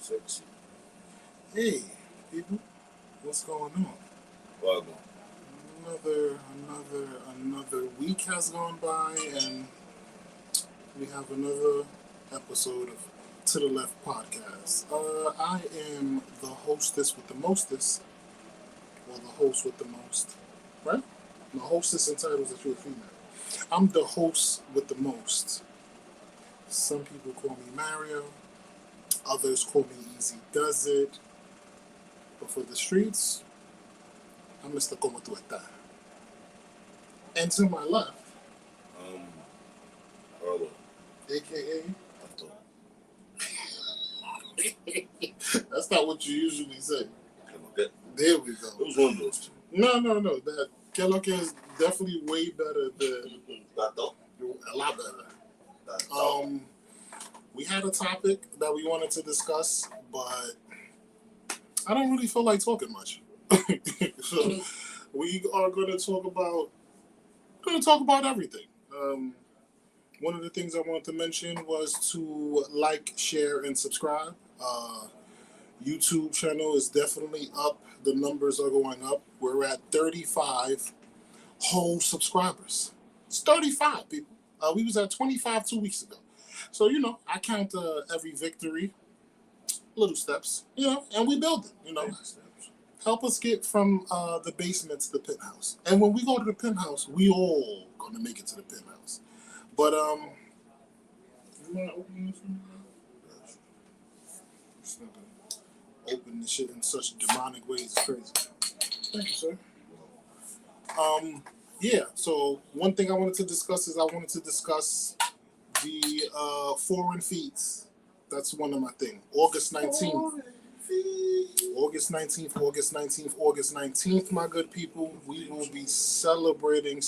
Sexy. Hey, people, what's going on? Welcome. Another week has gone by, and we have another episode of To the Left podcast. I am the hostess with the mostest, or the host with the most, right? The hostess entitles that you're a female. I'm the host with the most. Some people call me Mario, others call me Easy Does It, but for the streets, I'm Mr. Como Tu Está. And to my left, Earl. aka After. that's not what you usually say. Okay. There we go. It was one of those two. No. That Kellogg is definitely way better than a lot better. We had a topic that we wanted to discuss, but I don't really feel like talking much. So we are going to talk about everything. One of the things I wanted to mention was to like, share, and subscribe. YouTube channel is definitely up. The numbers are going up. We're at 35 whole subscribers. It's 35, people. We was at 25 2 weeks ago. So, I count every victory, little steps, and we build it, Help us get from the basement to the penthouse. And when we go to the penthouse, we all going to make it to the penthouse. But, you want to open this one? Open the shit in such demonic ways. It's crazy. Thank you, sir. Yeah, so one thing I wanted to discuss is the foreign feats. That's one of my things. August 19th. August 19th, my good people. We will be celebrating.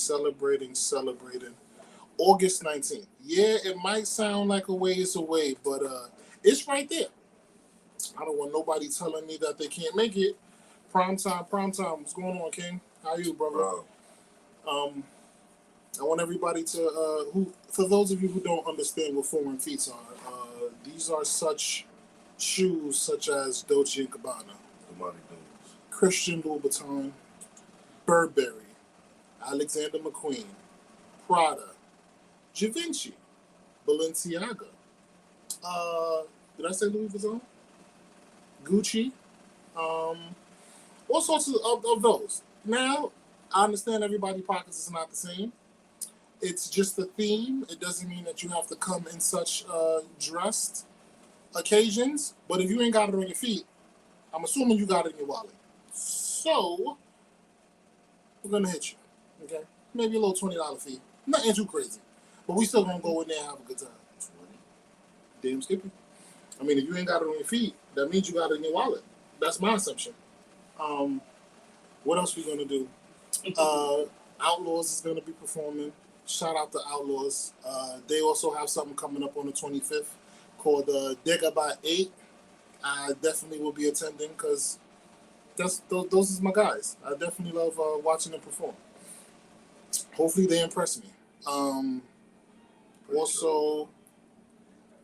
August 19th. Yeah, it might sound like a ways away, but it's right there. I don't want nobody telling me that they can't make it. Prime time. What's going on, King? How you, brother? I want everybody to for those of you who don't understand what foreign feats are, these are such shoes such as Dolce & Gabbana, Christian Louboutin, Burberry, Alexander McQueen, Prada, Givenchy, Balenciaga. Did I say Louis Vuitton? Gucci. All sorts of those. Now, I understand everybody's pockets is not the same. It's just a theme. It doesn't mean that you have to come in such dressed occasions. But if you ain't got it on your feet, I'm assuming you got it in your wallet. So, we're going to hit you. Okay? Maybe a little $20 fee. Nothing too crazy. But we still going to go in there and have a good time. Damn Skippy. I mean, if you ain't got it on your feet, that means you got it in your wallet. That's my assumption. What else we going to do? Outlaws is going to be performing. Shout out to Outlaws. They also have something coming up on the 25th called Digger by 8. I definitely will be attending because those is my guys. I definitely love watching them perform. Hopefully they impress me. Also,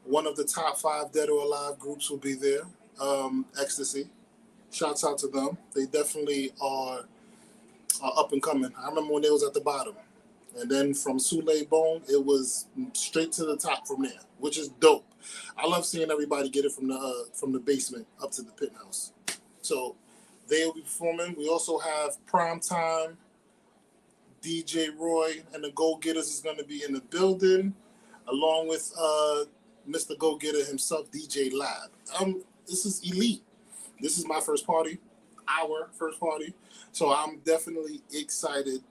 one of the top 5 Dead or Alive groups will be there. Ecstasy. Shouts out to them. They definitely are up and coming. I remember when they was at the bottom. And then from Soulé Bone, it was straight to the top from there, which is dope. I love seeing everybody get it from the basement up to the penthouse. So they will be performing. We also have Prime Time. DJ Roy and the Go Getters is going to be in the building, along with Mr. Go Getter himself, DJ Lab. This is elite. This is my first party, our first party. So I'm definitely excited.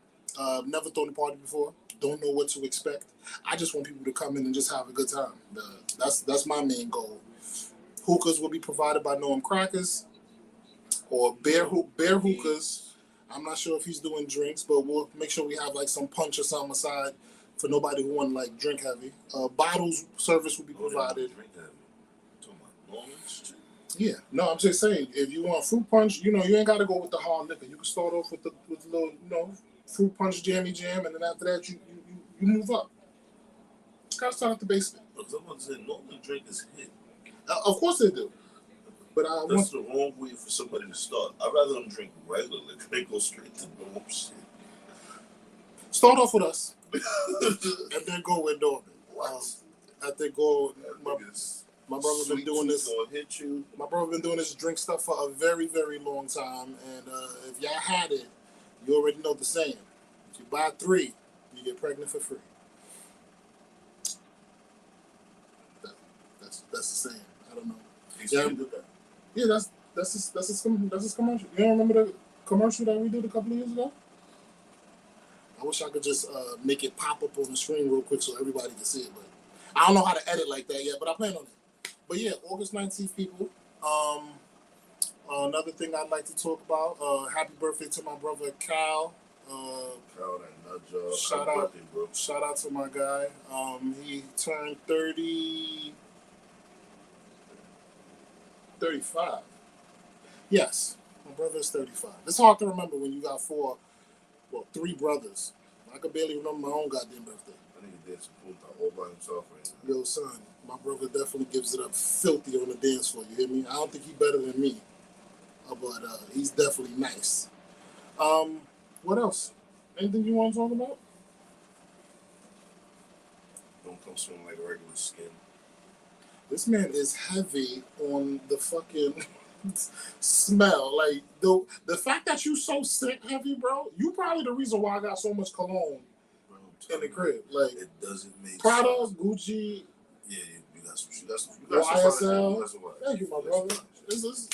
Never thrown a party before. Don't know what to expect. I just want people to come in and just have a good time. That's my main goal. Hookahs will be provided by Noam Crackers or Bear Hookahs. I'm not sure if he's doing drinks, but we'll make sure we have like some punch or something aside for nobody who want like drink heavy. Bottles service will be provided. Yeah, no, I'm just saying if you want fruit punch, you ain't got to go with the hard liquor. You can start off with the little, fruit punch jammy jam, and then after that you move up. Gotta start at the basement. But someone said normal drink is hit. Of course they do. But I want That's the wrong way for somebody to start. I'd rather them drink regular liquor. They go straight to normal shit. start off with us, and then go with Norman. I think my brother's been doing this. Hit you. My brother been doing this drink stuff for a very, very long time, and if y'all had it, you already know the saying: if you buy 3, you get pregnant for free. That's the saying. I don't know. Yeah, that's his commercial. You don't remember the commercial that we did a couple of years ago? I wish I could just make it pop up on the screen real quick so everybody can see it, but I don't know how to edit like that yet. But I plan on it. But yeah, August 19th, people. Another thing I'd like to talk about. Happy birthday to my brother Cal. Cal, that nut job. Shout Happy out, birthday, bro. Shout out to my guy. He turned 35. Yes, my brother is 35. It's hard to remember when you got 3 brothers. I could barely remember my own goddamn birthday. I think he did some puta all by himself right now. Yo, son, my brother definitely gives it up filthy on the dance floor. You hear me? I don't think he's better than me, but he's definitely nice. What else? Anything you want to talk about? Don't come smelling like regular skin. This man is heavy on the fucking smell. Like the fact that you so scent heavy, bro. You probably the reason why I got so much cologne in the crib. Like it doesn't make Prada, sense. Gucci. Yeah, you got some YSL. Thank you, my brother. It's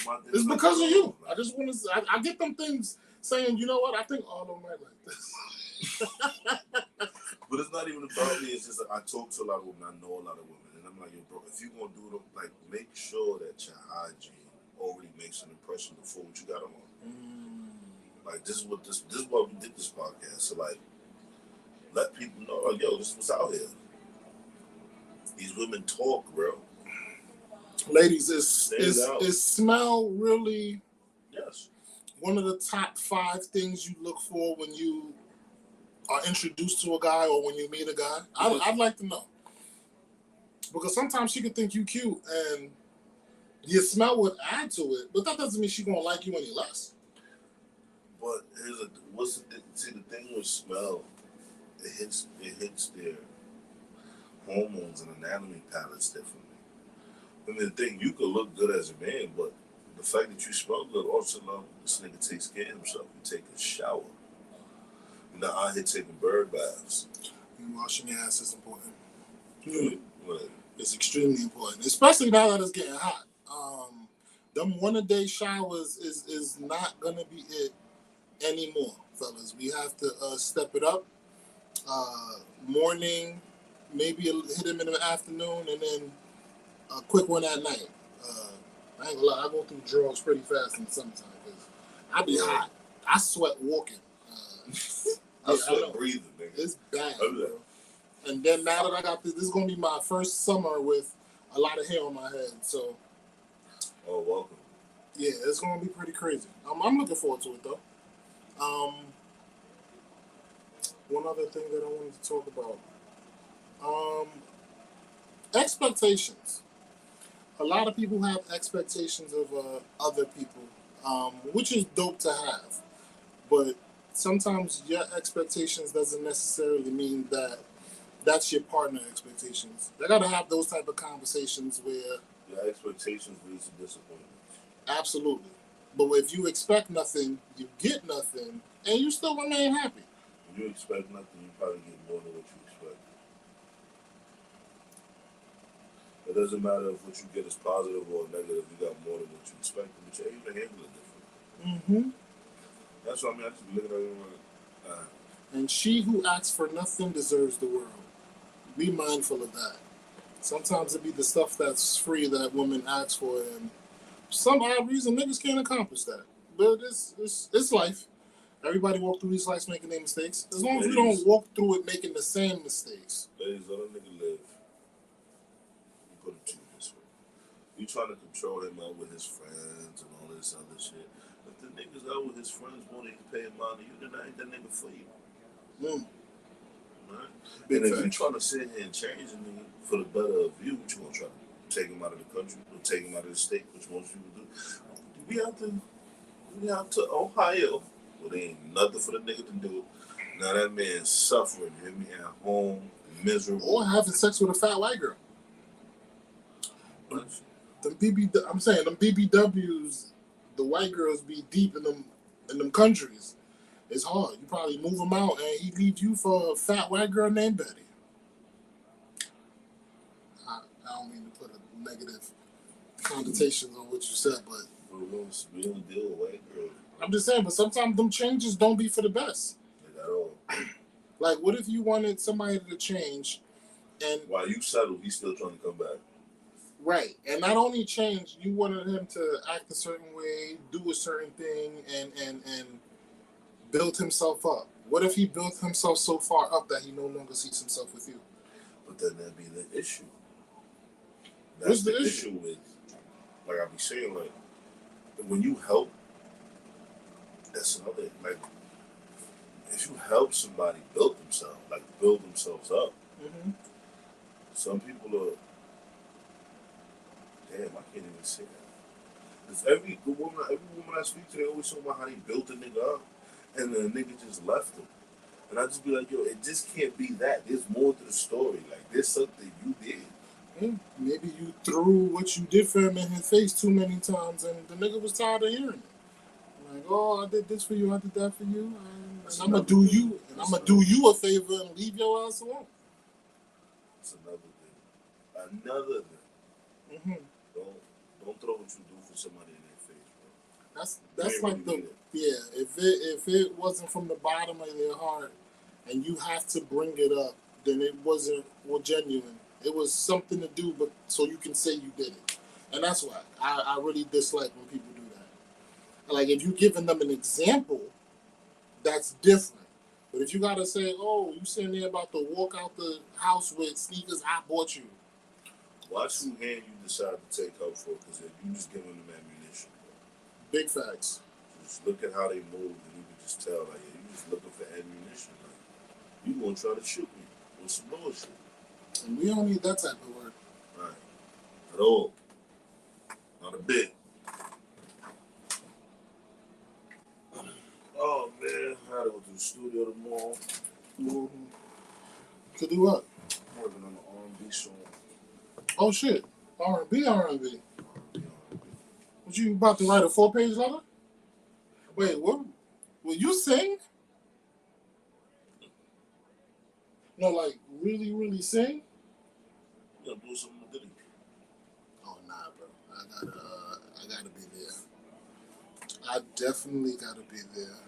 because of you. I just want to. I get them things saying, you know what? I think all of them might like this. But it's not even about me. It's just that I talk to a lot of women. I know a lot of women, and I'm like, yo, bro, if you gonna do them, like, make sure that your hygiene already makes an impression before what you got on. Like, this is why we did this podcast. So, like, let people know, like, yo, this is what's out here. These women talk, bro. Ladies, is smell really one of the top 5 things you look for when you are introduced to a guy or when you meet a guy? I'd like to know. Because sometimes she could think you cute and your smell would add to it, but that doesn't mean she's gonna like you any less. But the thing with smell, it hits their hormones and anatomy patterns differently. I mean, the thing, you could look good as a man, but the fact that you smell good, also know this nigga takes care of himself. You take a shower. You're not out here taking bird baths. You washing your ass is important. Right. It's extremely important, especially now that it's getting hot. Them one-a-day showers is not gonna be it anymore, fellas. We have to step it up. Morning, maybe hit him in the afternoon, and then a quick one at night. I ain't gonna lie, I go through drawers pretty fast in the summertime because I be hot. I sweat walking. I sweat breathing, nigga. It's bad, bro. And then now that I got this is gonna be my first summer with a lot of hair on my head. So, welcome. Yeah, it's gonna be pretty crazy. I'm looking forward to it though. One other thing that I wanted to talk about. Expectations. A lot of people have expectations of other people, which is dope to have. But sometimes your expectations doesn't necessarily mean that that's your partner expectations. They got to have those type of conversations where your expectations lead to disappointment. Absolutely. But if you expect nothing, you get nothing, and you still remain happy. When you expect nothing, you probably get more than what you expect. It doesn't matter if what you get is positive or negative. You got more than what you expect, but you're able to handle it differently. That's what I mean. I just be looking at it like, And she who asks for nothing deserves the world. Be mindful of that. Sometimes it be the stuff that's free that women ask for, and some odd reason niggas can't accomplish that. But it's life. Everybody walk through these lives making their mistakes. As long as we don't walk through it making the same mistakes. Ladies, let a nigga live. You put it to you this way. You trying to control him out with his friends and all this other shit. If the niggas out with his friends wanting to pay him out to you, then I ain't that nigga for you. Right? And if you trying to sit here and change a nigga for the better of you, what you gonna try to do? take them out of the country, or take them out of the state, which most people do. We out to Ohio. Well, there ain't nothing for the nigga to do. Now that man's suffering, him at home, miserable. Or having sex with a fat white girl. But I'm saying them BBWs, the white girls be deep in them countries. It's hard. You probably move him out and he leave you for a fat white girl named Betty. I don't mean to put a negative connotations on what you said, but we don't deal with white girls. I'm just saying, but sometimes them changes don't be for the best. Like, at all. Like, what if you wanted somebody to change and While you settle, he's still trying to come back. right, and not only change, you wanted him to act a certain way, do a certain thing, and build himself up. What if he built himself so far up that he no longer sees himself with you? But then that'd be the issue. What's That's the the issue? issue with, like I be saying, like, when you help, that's another, like, if you help somebody build themselves up, Mm-hmm. some people are, damn, I can't even say that. Because every woman I speak to, they always talk about how they built a nigga up, and the nigga just left him. And I just be like, yo, it just can't be that. There's more to the story. Like, there's something you did. Maybe you threw what you did for him in his face too many times, and the nigga was tired of hearing it. Like, oh, I did this for you, I did that for you, and I'm gonna do you, and I'm gonna do you a favor and leave your ass alone. That's another thing. Another thing. Mm-hmm. Don't throw what you do for somebody in their face, bro. That's like the if it wasn't from the bottom of their heart, and you have to bring it up, then it wasn't genuine. It was something to do, but so you can say you did it, and that's why I really dislike when people do that. Like if you're giving them an example, that's different. But if you gotta say, "Oh, you sitting there about to walk out the house with sneakers I bought you," watch who hand you decide to take help for, because if you just giving them ammunition, bro. big facts. Just look at how they move, and you can just tell, like, yeah, you just looking for ammunition. Like, you gonna try to shoot me with some bullshit. And we don't need that type of word. Right. At all. Not a bit. Oh man, I gotta go to the studio tomorrow. To do what? I'm working on an R&B song. Oh shit, R&B. R&B. What you about to write a 4-page letter? Wait, what? Will you sing? No, like really, really sing? Yeah, I'm doing something with Diddy. Oh nah, bro. I gotta be there. I definitely gotta be there.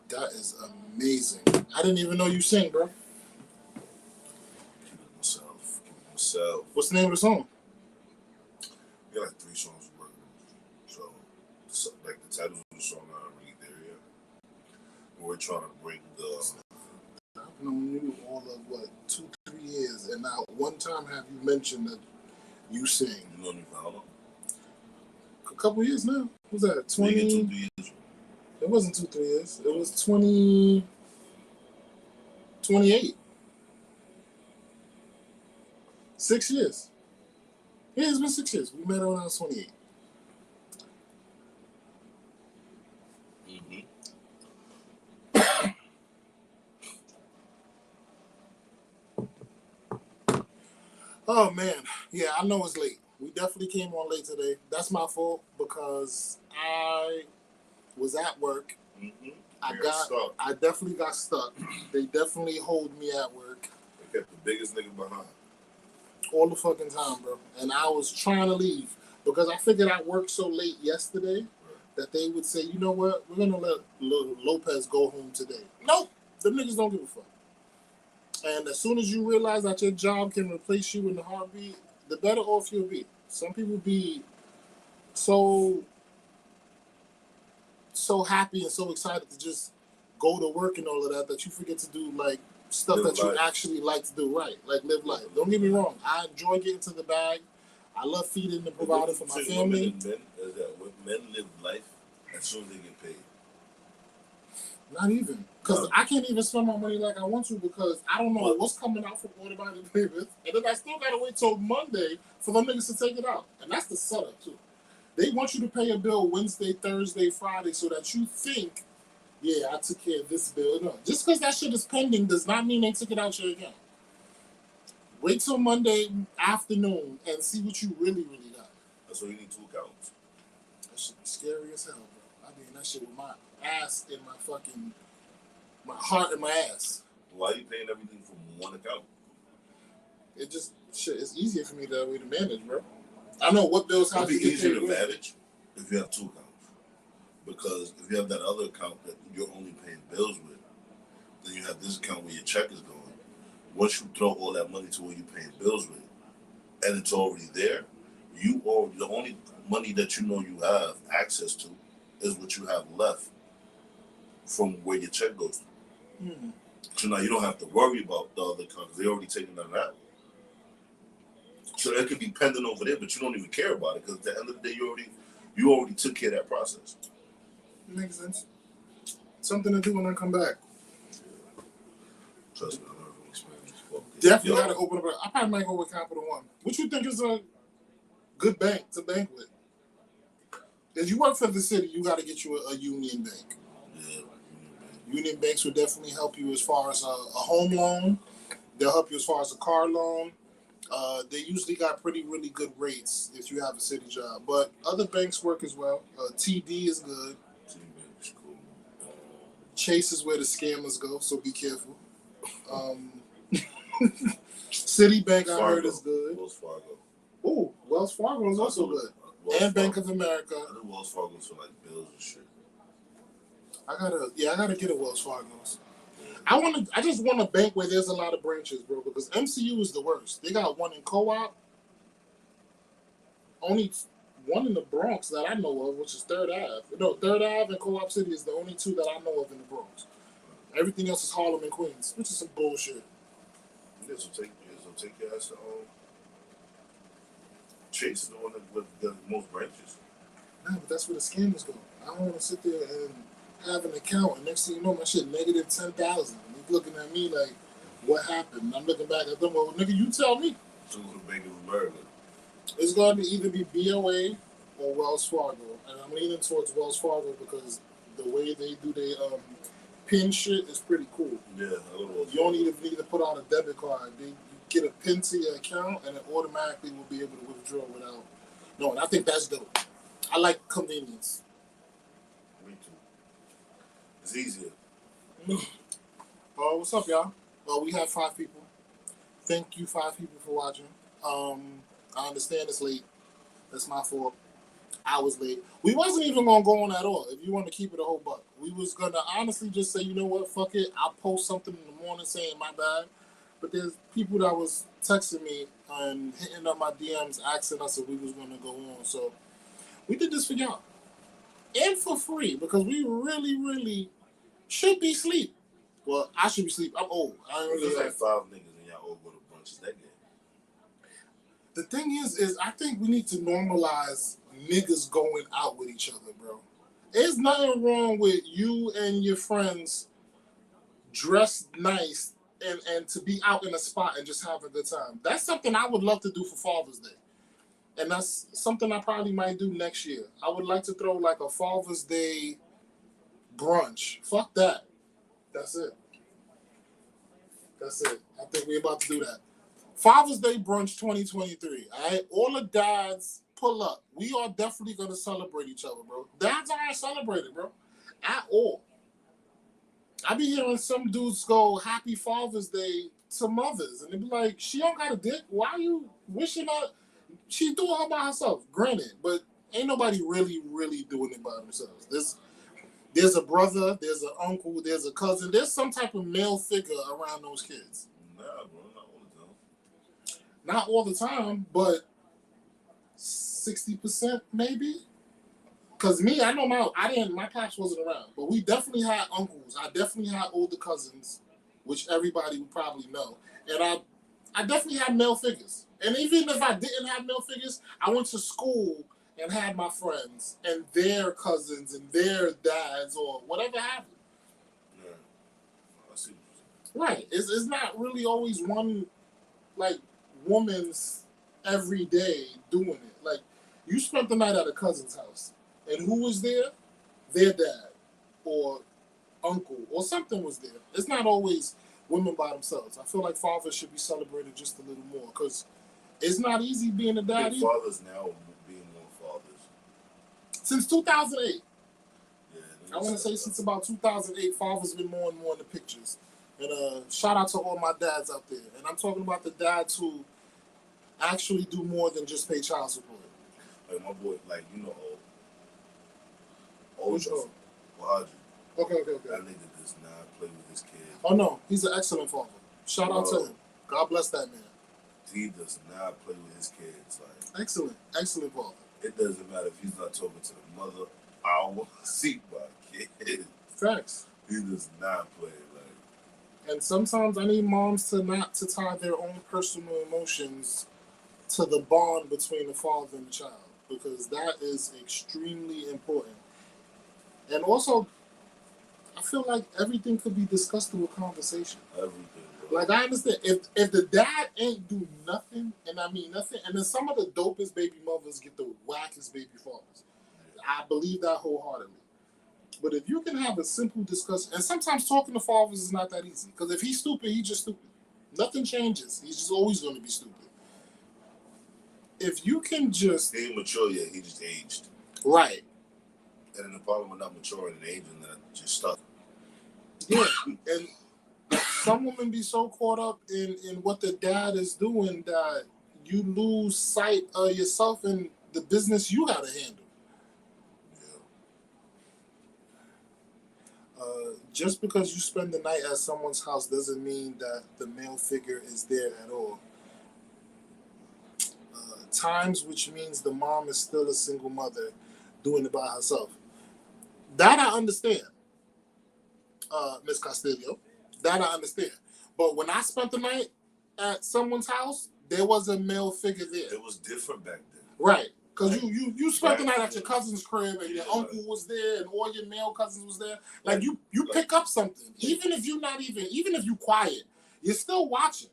That is amazing. I didn't even know you sing, bro. Keep it myself. What's the name of the song? We got like 3 songs we're working on. So, like, the titles of the song aren't really there yet. We're trying to bring the... I've known you all of 2-3 years, and not one time have you mentioned that you sing. You know me for how long? A couple years now. What was that 20? You get 2-3 years. It wasn't 2-3 years. It was 28. 6 years. Yeah, it's been 6 years. We met when I was 28. Oh man, yeah, I know it's late. We definitely came on late today. That's my fault because I was at work. Mm-hmm. I definitely got stuck. They definitely hold me at work. They kept the biggest nigga behind. All the fucking time, bro. And I was trying to leave because I figured I worked so late yesterday that they would say, you know what, we're gonna let Lopez go home today. Nope, the niggas don't give a fuck. And as soon as you realize that your job can replace you in the heartbeat, the better off you'll be. Some people be so happy and so excited to just go to work and all of that you forget to do like stuff Live that you life. actually like to do, right? Like live life. Don't get me wrong. I enjoy getting to the bag. I love feeding and providing for my family. Women and men is that men live life as soon as they get paid. Not even. Because I can't even spend my money like I want to because I don't know what's coming out from automatic payments. And then I still got to wait till Monday for them niggas to take it out. And that's the setup, too. They want you to pay a bill Wednesday, Thursday, Friday so that you think, yeah, I took care of this bill. No, just because that shit is pending does not mean they took it out your account. Wait till Monday afternoon and see what you really got. That's why you need 2 accounts. That shit be scary as hell, bro. I mean, that shit with my ass in my fucking... my heart in my ass. Why are you paying everything from one account? It just shit. It's easier for me that way to manage, bro. I know what bills have It'd to be get easier paid to with. manage if you have 2 accounts. Because if you have that other account that you're only paying bills with, then you have this account where your check is going. Once you throw all that money to where you're paying bills with, and it's already there, the only money that you know you have access to is what you have left from where your check goes to. So now you don't have to worry about the other accounts. They already taken that out. So it could be pending over there, but you don't even care about it because at the end of the day, you already took care of that process. Makes sense. Something to do when I come back. Trust me, I learned from experience. Definitely got to open up. I probably might go with Capital One. What you think is a good bank to bank with? If you work for the city, you got to get you a Union Bank. Yeah. Union banks will definitely help you as far as a home loan. They'll help you as far as a car loan. They usually got really good rates if you have a city job. But other banks work as well. TD is good. TD is cool. Chase is where the scammers go, so be careful. Citibank, I heard, is good. Wells Fargo. Ooh, Wells Fargo is also good. And Bank of America. I do Wells Fargo for like bills and shit. I gotta get a Wells Fargo's. I just want a bank where there's a lot of branches, bro, because MCU is the worst. They got one in Co-op, only one in the Bronx that I know of, which is 3rd Ave. No, 3rd Ave and Co-op City is the only 2 that I know of in the Bronx. Everything else is Harlem and Queens, which is some bullshit. Yeah, so take your ass to Chase is the one with the most branches. Nah, but that's where the scammers go. I don't want to sit there and have an account, and next thing you know, my shit negative 10,000. He's looking at me like, what happened? I'm looking back at them. Well, nigga, you tell me. So the Bank of America. It's going to either be BOA or Wells Fargo, and I'm leaning towards Wells Fargo because the way they do their PIN shit is pretty cool. Yeah, I don't know. You don't even need to put out a debit card. You get a PIN to your account, and it automatically will be able to withdraw without. No, and I think that's dope. I like convenience. Me too. It's easier. What's up, y'all? We have 5 people. Thank you, 5 people, for watching. I understand it's late. That's my fault. I was late. We wasn't even gonna go on at all. If you want to keep it a whole buck, we was gonna honestly just say, you know what, fuck it. I'll post something in the morning saying my bad. But there's people that was texting me and hitting up my DMs asking us if we was gonna go on. So we did this for y'all and for free because we really should be asleep. Well, I should be asleep. I'm old. I ain't really There's like 5 niggas and y'all all go to brunches that game. The thing is I think we need to normalize niggas going out with each other, bro. There's nothing wrong with you and your friends dressed nice and to be out in a spot and just have a good time. That's something I would love to do for Father's Day. And that's something I probably might do next year. I would like to throw like a Father's Day brunch. Fuck that. That's it. I think we're about to do that. Father's Day brunch 2023. All right, all the dads pull up. We are definitely gonna celebrate each other, bro. Dads aren't celebrated, bro, at all. I be hearing some dudes go Happy Father's Day to mothers, and they be like, "She don't got a dick. Why are you wishing her? She doing her by herself. Granted, but ain't nobody really doing it by themselves. There's a brother, there's an uncle, there's a cousin, there's some type of male figure around those kids. Nah, bro, not all the time. Not all the time, but 60% maybe. Cause me, I know my pops wasn't around, but we definitely had uncles. I definitely had older cousins, which everybody would probably know, and I definitely had male figures. And even if I didn't have male figures, I went to school and had my friends and their cousins and their dads or whatever happened. Yeah. Right. It's not really always one like woman's every day doing it. Like you spent the night at a cousin's house, and who was there? Their dad or uncle or something was there. It's not always women by themselves. I feel like fathers should be celebrated just a little more because it's not easy being a I dad think either. fathers now are being more fathers. Since 2008, Yeah, I want to say since about 2008, fathers been more and more in the pictures. And shout out to all my dads out there. And I'm talking about the dads who actually do more than just pay child support. like my boy, like Ojo, Ojo. Wahaji. Okay. That nigga does not play with his kids. Oh no, he's an excellent father. Shout out to him. God bless that man. He does not play with his kids. Like Excellent father. it doesn't matter if he's not talking to the mother. I want to see my kid. Facts. He does not play like. And sometimes I need moms to not to tie their own personal emotions to the bond between the father and the child because that is extremely important. And also, I feel like everything could be discussed through a conversation. Everything. Bro. Like I understand if the dad ain't do nothing, and I mean nothing, and then some of the dopest baby mothers get the wackest baby fathers. I believe that wholeheartedly. But if you can have a simple discussion, and sometimes talking to fathers is not that easy because if he's stupid, he's just stupid. Nothing changes. He's just always going to be stupid. If you can just He ain't mature yet. He just aged. right, And then the problem with not maturing and aging, that just stuck. yeah, and some women be so caught up in what the dad is doing that you lose sight of yourself and the business you got to handle. Just because you spend the night at someone's house doesn't mean that the male figure is there at all. Times which means the mom is still a single mother doing it by herself. That I understand, Miss Castillo. That I understand. But when I spent the night at someone's house, there was a male figure there. It was different back then. Right. Because you spent the night at your cousin's crib and your uncle was there and all your male cousins was there. Like you pick up something. Even if you quiet, you're still watching.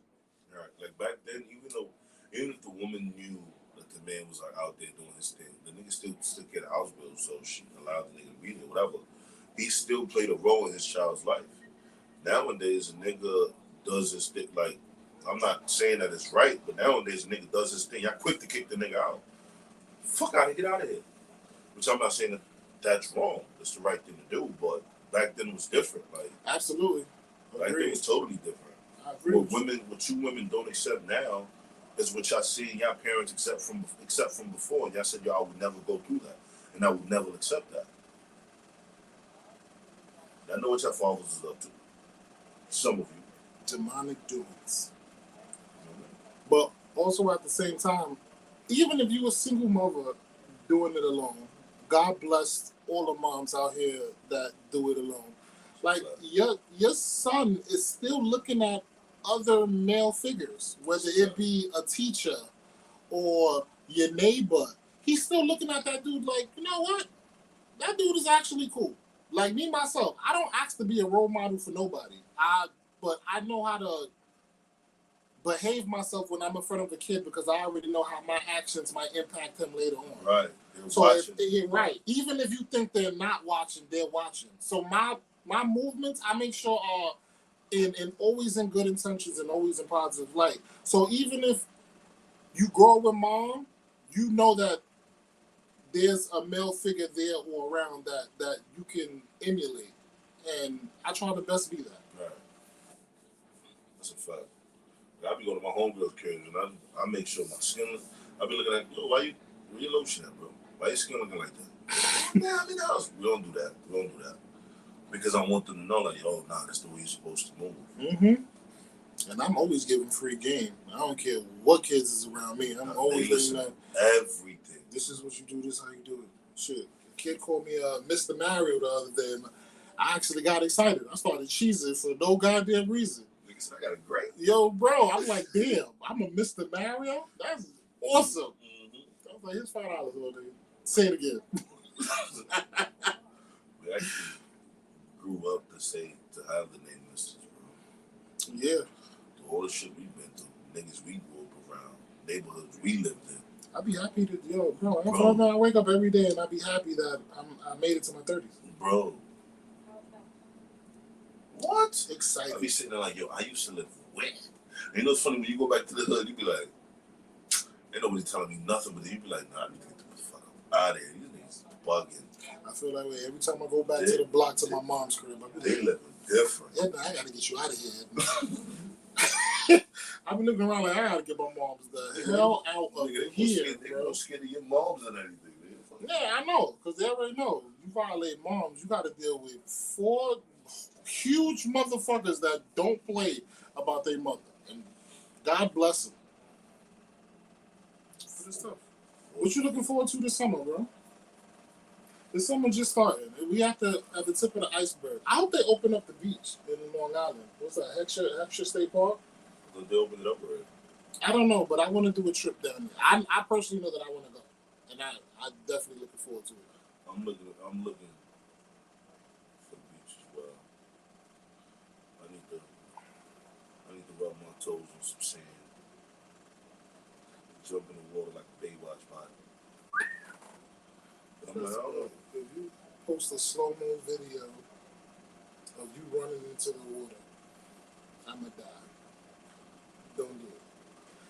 Right. Like back then, even if the woman knew that the man was like out there doing his thing, the nigga still get a house bill, so she allowed the nigga to be there, whatever. He still played a role in his child's life. Nowadays, a nigga does his thing. Like, I'm not saying that it's right, but nowadays a nigga does his thing. Y'all quick to kick the nigga out. Fuck out of get out of here. Which I'm not saying that that's wrong. It's the right thing to do, but back then it was different. Like, Absolutely. back then it was totally different. I agree. What you women don't accept now is what y'all see y'all parents accept from before. Y'all said y'all would never go through that, and I would never accept that. I know what your fathers is up to. Some of you. Demonic doings. But also at the same time, even if you a single mother doing it alone, God bless all the moms out here that do it alone. Like your son is still looking at other male figures, whether it be a teacher or your neighbor. He's still looking at that dude like, you know what? That dude is actually cool. Like me myself, I don't ask to be a role model for nobody. But I know how to behave myself when I'm in front of a kid because I already know how my actions might impact him later on. Right. So right, even if you think they're not watching, they're watching. So my movements, I make sure are in always in good intentions and always in positive light. So even if you grow with mom, you know that there's a male figure there or around that you can emulate. And I try to best be that. Right. That's a fact. I be going to my homegirl's crib and I make sure my skin. I be looking at, yo, where you lotion at, bro? Why your skin looking like that? Nah, I mean, we don't do that. We don't do that. Because I want them to know, like, yo, nah, that's the way you're supposed to move. Mm-hmm. And I'm always giving free game. I don't care what kids is around me. I'm always letting them know everything. This is what you do. This is how you do it. Shit. A kid called me Mr. Mario the other day, and I actually got excited. I started cheesing for no goddamn reason. I got a great. Yo, bro, I'm like, damn, I'm a Mr. Mario? That's awesome. Mm-hmm. I was like, here's $5 all day. Say it again. We actually grew up to have the name Mr. Bro. Yeah. All the shit we've been through, niggas we grew up around, neighborhoods we lived in. I'd be happy to, bro. I wake up every day and I'd be happy that I made it to my 30s. Bro. What? Excited. I be sitting there like, yo, I used to live where? And you know what's funny? When you go back to the hood, you be like, ain't nobody telling me nothing, but then you be like, nah, I need to get the fuck out of here. These niggas bugging. I feel that way every time I go back to the block to my mom's crib. They living different. Yeah, I gotta get you out of here. I've been looking around like I gotta get my mom's the hell out of here, bro. They're scared of your moms and everything. Yeah, I know, because they already know. You violate moms, you gotta deal with 4 huge motherfuckers that don't play about their mother. And God bless them. For this stuff. What you looking forward to this summer, bro? This summer just started. We at the tip of the iceberg. I hope they open up the beach in Long Island. What's that? Heckscher State Park? Did they open it up already? I don't know, but I want to do a trip down there. I personally know that I want to go, and I definitely looking forward to it. I'm looking for the beach as well. I need to rub my toes on some sand. Jump in the water like a Baywatch body. I'm like, I don't know. If you post a slow-mo video of you running into the water, I'ma die. Don't do it.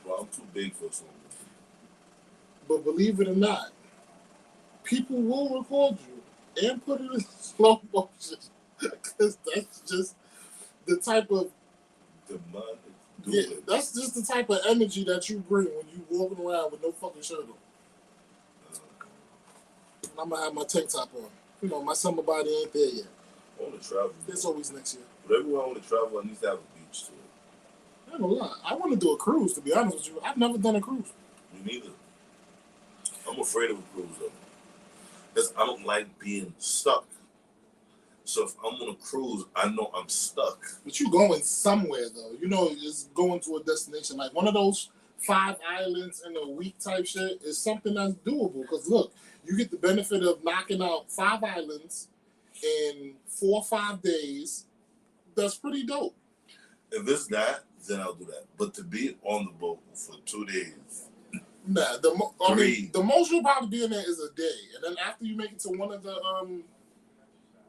Well, I'm too big for slow-mo. But believe it or not, people will record you and put it in slow motion because that's just the type of that's just the type of energy that you bring when you walking around with no fucking shirt on. I'm gonna have my tank top on. You know, my summer body ain't there yet. I want to travel. It's always next year. But everywhere I want to travel, I need to have a beach to it. I ain't gonna lie. I want to do a cruise, to be honest with you. I've never done a cruise. Me neither. I'm afraid of a cruise, though. Because I don't like being stuck. So if I'm on a cruise, I know I'm stuck. But you going somewhere, though. You know, it's going to a destination. Like one of those 5 islands in a week type shit is something that's doable. Because look, you get the benefit of knocking out 5 islands in 4 or 5 days. That's pretty dope. If it's that, then I'll do that. But to be on the boat for 2 days. Nah, the most you'll probably be in there is a day. And then after you make it to one of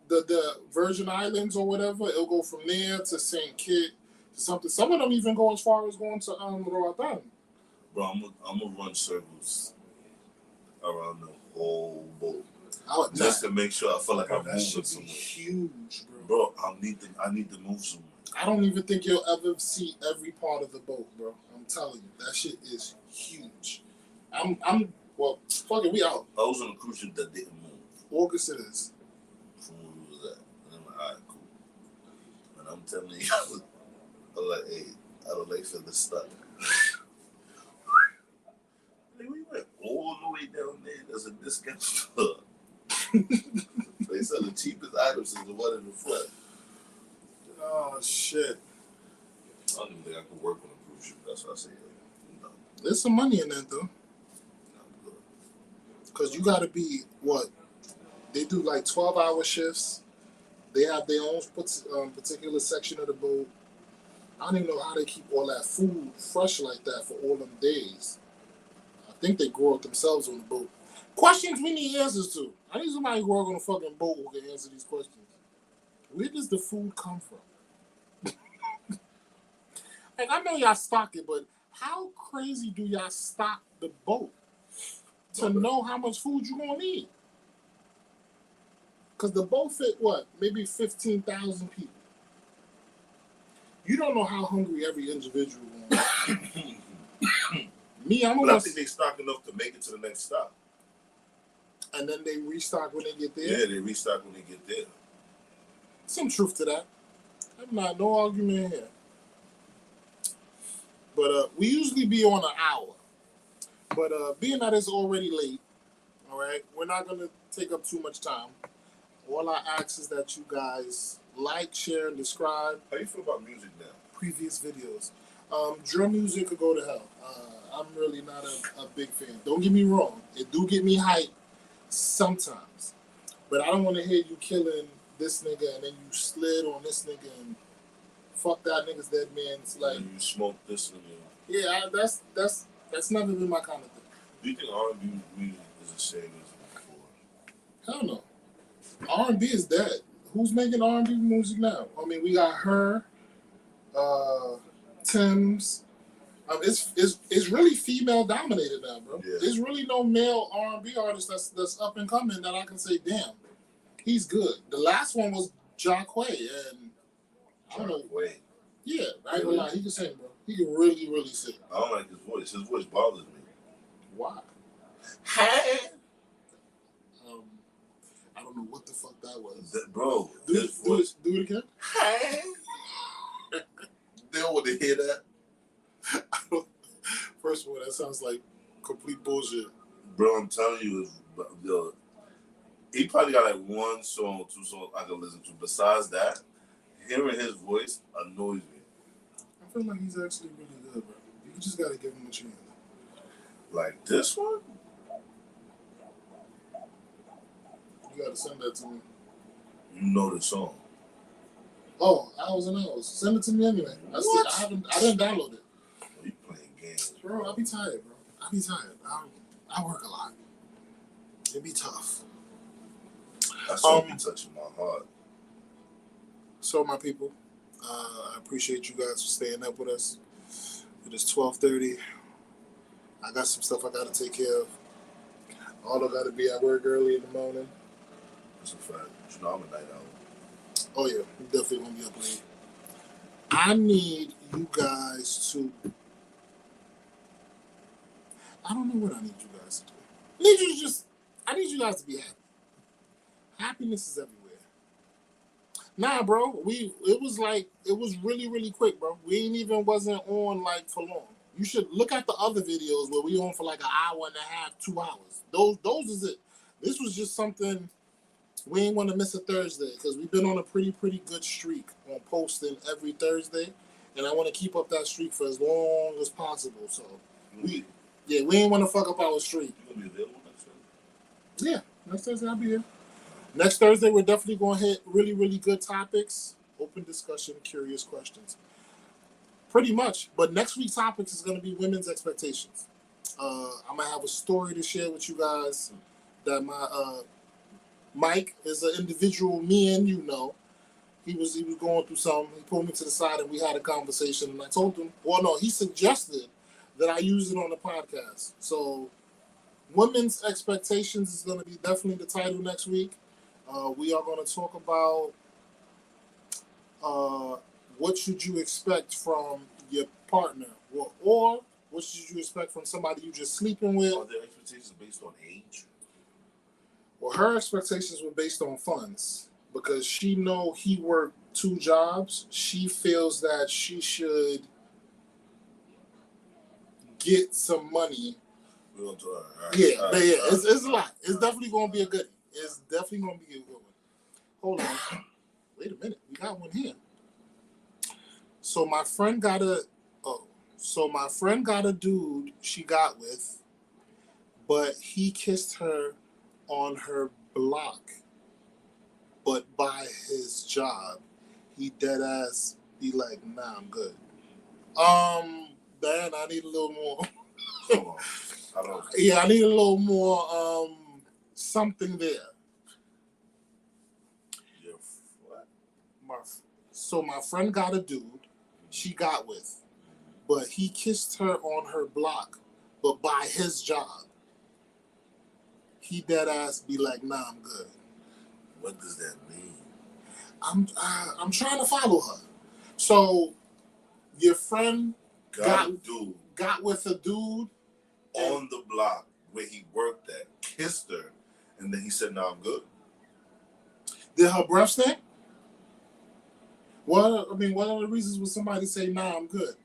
the Virgin Islands or whatever, it'll go from there to St. Kitts to something. Some of them even go as far as going to Roatan. Bro, I'm gonna run circles around the whole boat. Just to make sure I feel like I'm moving somewhere. Huge, bro. Bro, I need to move somewhere. I don't even think you'll ever see every part of the boat, bro. I'm telling you, that shit is huge. Well, fuck it, we out. I was on a cruise ship that didn't move. August it is. From where we was at. And I'm like, all right, cool. And I'm telling you, I'm like, hey, I don't like feeling stuck. We went all the way down there. There's a discount store. They sell the cheapest items is the one in the front. Oh, shit. I don't even think I could work on a cruise ship. That's what I say. No. There's some money in that, though. Because you got to be, what? They do like 12-hour shifts. They have their own particular section of the boat. I don't even know how they keep all that food fresh like that for all them days. I think they grow it themselves on the boat. Questions we need answers to. I need somebody who work on a fucking boat who can answer these questions. Where does the food come from? Like, I know y'all stock it, but how crazy do y'all stock the boat to know how much food you're going to need? Because the boat fit, what, maybe 15,000 people. You don't know how hungry every individual is. Me, I'm But I almost... think they stock enough to make it to the next stop. And then they restock when they get there? Yeah, they restock when they get there. Some truth to that. I'm not, no argument here. But we usually be on an hour. But being that it's already late, all right, we're not going to take up too much time. All I ask is that you guys like, share, and describe. How you feel about music now? Previous videos. Drum music could go to hell. I'm really not a big fan. Don't get me wrong. It do get me hype sometimes. But I don't want to hear you killing this nigga and then you slid on this nigga and fuck that nigga's dead man's like. And you smoke this and you. Yeah, that's never been my kind of thing. Do you think R&B music is the same as before? Hell no. R&B is dead. Who's making R&B music now? I mean, we got her, Tim's. It's really female dominated now, bro. Yeah. There's really no male R&B artist that's up and coming that I can say, damn, he's good. The last one was Jacquay, and I don't know. Wait. Yeah, I ain't gonna lie, he can sing, bro. He can really, really sing. I don't like his voice. His voice bothers me. Why? Hey. I don't know what the fuck that was. Bro, Do his voice. it again. Hey. They don't want to hear that. First of all, that sounds like complete bullshit. Bro, I'm telling you, yo, he probably got like one song, two songs I can listen to. Besides that, hearing his voice annoys me. I feel like he's actually really good, bro. You just gotta give him a chance. Like this one? You gotta send that to me. You know the song. Oh, hours and hours. Send it to me anyway. What? I didn't download it. You playing games. Bro, I'll be tired, bro. I'll be tired. I work a lot. It'd be tough. That song be touching my heart. So, my people, I appreciate you guys for staying up with us. It is 12:30. I got some stuff I got to take care of. Although I got to be at work early in the morning. That's a fact. You know, I'm a night owl. Oh, yeah. I'm definitely going to be up late. I need you guys to... I don't know what I need you guys to do. I need you guys to be happy. Happiness is everywhere. Nah, bro. It was really, really quick, bro. We ain't even wasn't on like for long. You should look at the other videos where we on for like an hour and a half, 2 hours. Those is it. This was just something we ain't want to miss a Thursday because we've been on a pretty good streak on posting every Thursday, and I want to keep up that streak for as long as possible. So we ain't want to fuck up our streak. You gonna be available next Thursday? Yeah, next Thursday I'll be here. Next Thursday we're definitely gonna hit really, really good topics, open discussion, curious questions. Pretty much. But next week's topics is gonna be women's expectations. I'm gonna have a story to share with you guys that my Mike is an individual me and you know. He was going through something. He pulled me to the side and we had a conversation. And I told him, he suggested that I use it on the podcast. So, women's expectations is going to be definitely the title next week. We are going to talk about what should you expect from your partner, or what should you expect from somebody you just sleeping with. Are their expectations based on age? Well, her expectations were based on funds because she know he worked 2 jobs. She feels that she should get some money. We're gonna do it. All right. Yeah, All right. it's a lot. It's definitely going to be a good. It's definitely going to be a good one. Hold on. Wait a minute. We got one here. So my friend got a dude she got with, but he kissed her on her block. But by his job, he dead ass be like, nah, I'm good. Dan, I need a little more. Hold on. I don't. Yeah, I need a little more something there. Yeah. What? So my friend got a dude she got with, but he kissed her on her block, but by his job. He dead ass be like, nah, I'm good. What does that mean? I'm trying to follow her. So your friend got with a dude on the block where he worked at, kissed her, and then he said, "No, I'm good." Did her breath stink? What are the reasons would somebody say, "Nah, I'm good"?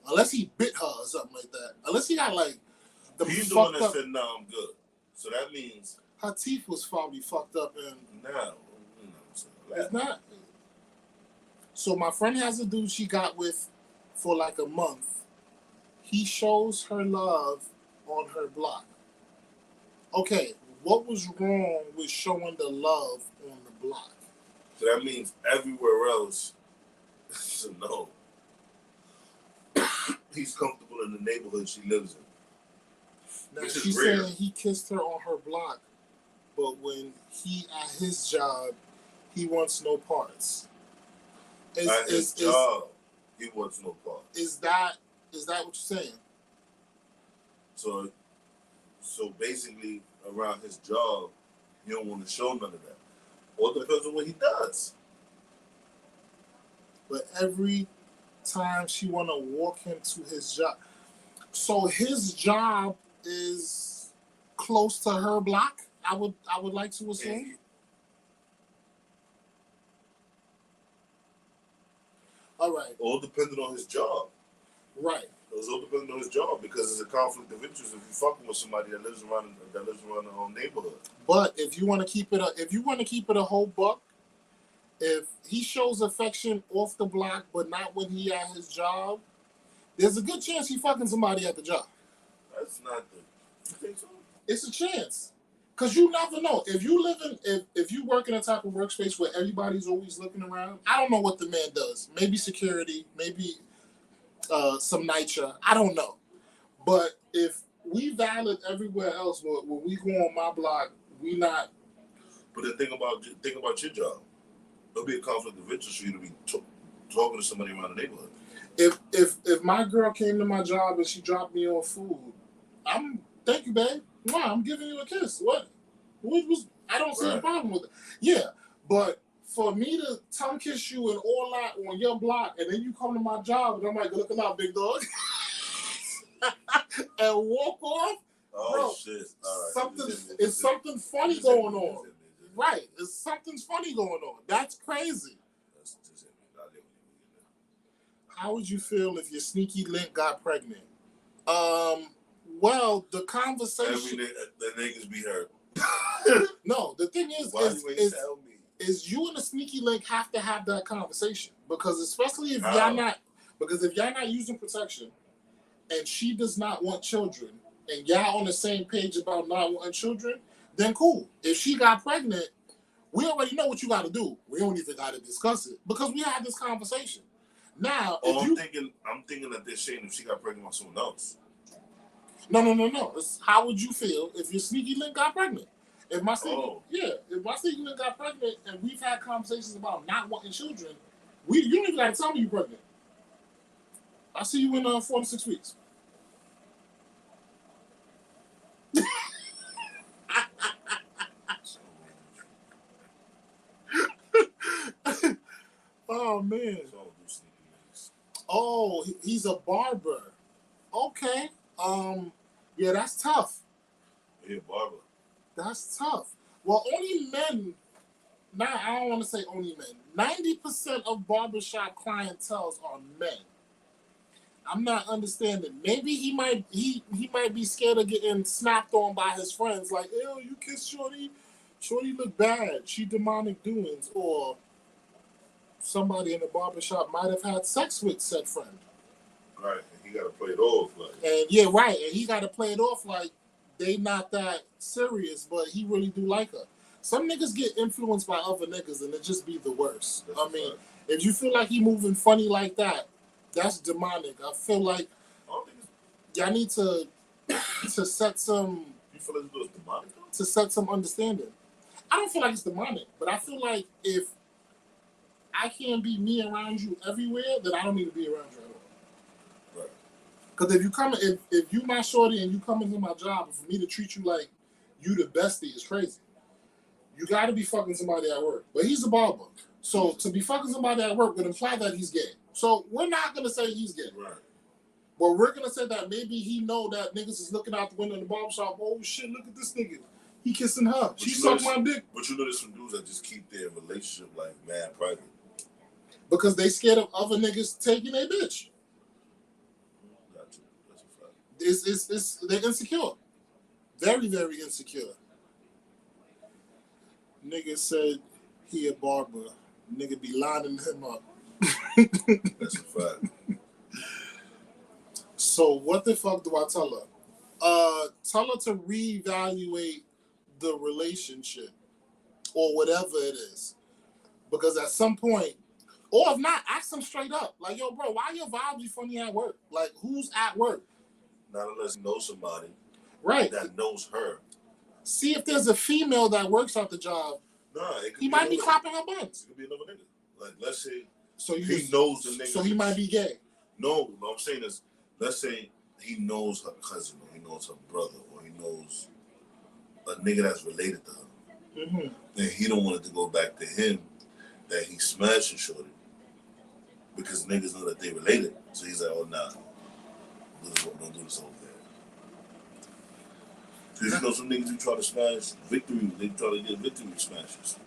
Unless he bit her or something like that. Unless he got like the He's the one fucked that up. said, "No, I'm good." So that means Her teeth was probably fucked up and now. it's not. So my friend has a dude she got with for like a month. He shows her love on her block. Okay, what was wrong with showing the love on the block? So that means everywhere else So no. He's comfortable in the neighborhood she lives in. Now Which is she's rare. saying he kissed her on her block, but when he at his job, he wants no parts. At his job, he wants no part. Is that what you're saying? So basically, around his job, you don't want to show none of that. Or it depends on what he does. But every time she want to walk him to his job, so his job is close to her block. I would like to assume. All right. All depending on his job. Right. It's all depending on his job because it's a conflict of interest if you fucking with somebody that lives around the whole neighborhood. But if you want to keep it a whole buck, if he shows affection off the block but not when he at his job, there's a good chance he fucking somebody at the job. That's not the. You think so? It's a chance. Cause you never know. If you work in a type of workspace where everybody's always looking around, I don't know what the man does. Maybe security, maybe some nitra. I don't know. But if we valid everywhere else, when we go on my block, we not. But the thing about your job, there'll be a conflict of interest for you to be talking to somebody around the neighborhood. If my girl came to my job and she dropped me off food, thank you, babe. Wow, I'm giving you a kiss. What was? I don't see a problem with it. Yeah, but for me to tongue kiss you and all that on your block, and then you come to my job and I'm like, look out, big dog, and walk off. Oh bro, shit! All right. Something funny going on. Right, it's something's funny going on. That's crazy. How would you feel if your sneaky link got pregnant? Well, the conversation. The niggas be hurt. No, the thing is, is you and the sneaky link have to have that conversation because especially if y'all not using protection, and she does not want children, and y'all on the same page about not wanting children, then cool. If she got pregnant, we already know what you got to do. We don't even got to discuss it because we had this conversation. Now, I'm thinking that they're saying if she got pregnant by someone else. No. It's how would you feel if your sneaky link got pregnant? If my sneaky link got pregnant and we've had conversations about not wanting children, you don't even got to tell me you're pregnant. I'll see you in 4 to 6 weeks. Oh man. Oh, he's a barber. Okay. Yeah, that's tough. Yeah, barber. That's tough. Well, only men. I don't want to say only men. 90% of barbershop clientels are men. I'm not understanding. Maybe he might be scared of getting snapped on by his friends. Like, ew, you kiss Shorty. Shorty look bad. She demonic doings. Or somebody in the barbershop might have had sex with said friend. Right, and he got to play it off like. And yeah, right, and he got to play it off like they not that serious, but he really do like her. Some niggas get influenced by other niggas, and it just be the worst. That's if you feel like he moving funny like that, that's demonic. I feel like y'all need to set some. You feel like it's demonic? To set some understanding. I don't feel like it's demonic, but I feel like if I can't be me around you everywhere, then I don't need to be around you at all. Right. Because if you my shorty and you come into my job, and for me to treat you like you the bestie is crazy. You got to be fucking somebody at work. But he's a barber. So to be fucking somebody at work would imply that he's gay. So we're not going to say he's gay. Right. But we're going to say that maybe he know that niggas is looking out the window in the barbershop. Oh, shit, look at this nigga. He kissing her. She sucked my dick. But you know there's some dudes that just keep their relationship like mad private. Because they scared of other niggas taking their bitch. That's a fact. They're insecure. Very, very insecure. Nigga said he a barber. Nigga be lining him up. That's a fact. So what the fuck do I tell her? Tell her to reevaluate the relationship or whatever it is. Because at some point, Or if not, ask them straight up. Like, yo, bro, why your vibes be funny at work? Like, who's at work? Not unless you know somebody Right. that knows her. See if there's a female that works at the job. Nah, it could He be might be another- clapping her buns. It could be another nigga. Like, let's say So he knows the nigga. So he might be gay. No, what I'm saying is, let's say he knows her cousin, or he knows her brother, or he knows a nigga that's related to her. Mm-hmm. Then he don't want it to go back to him that he smashing shorty because niggas know that they related. So he's like, oh nah, don't do this over there. Because you know some niggas who try to smash victory, they try to get victory smashes.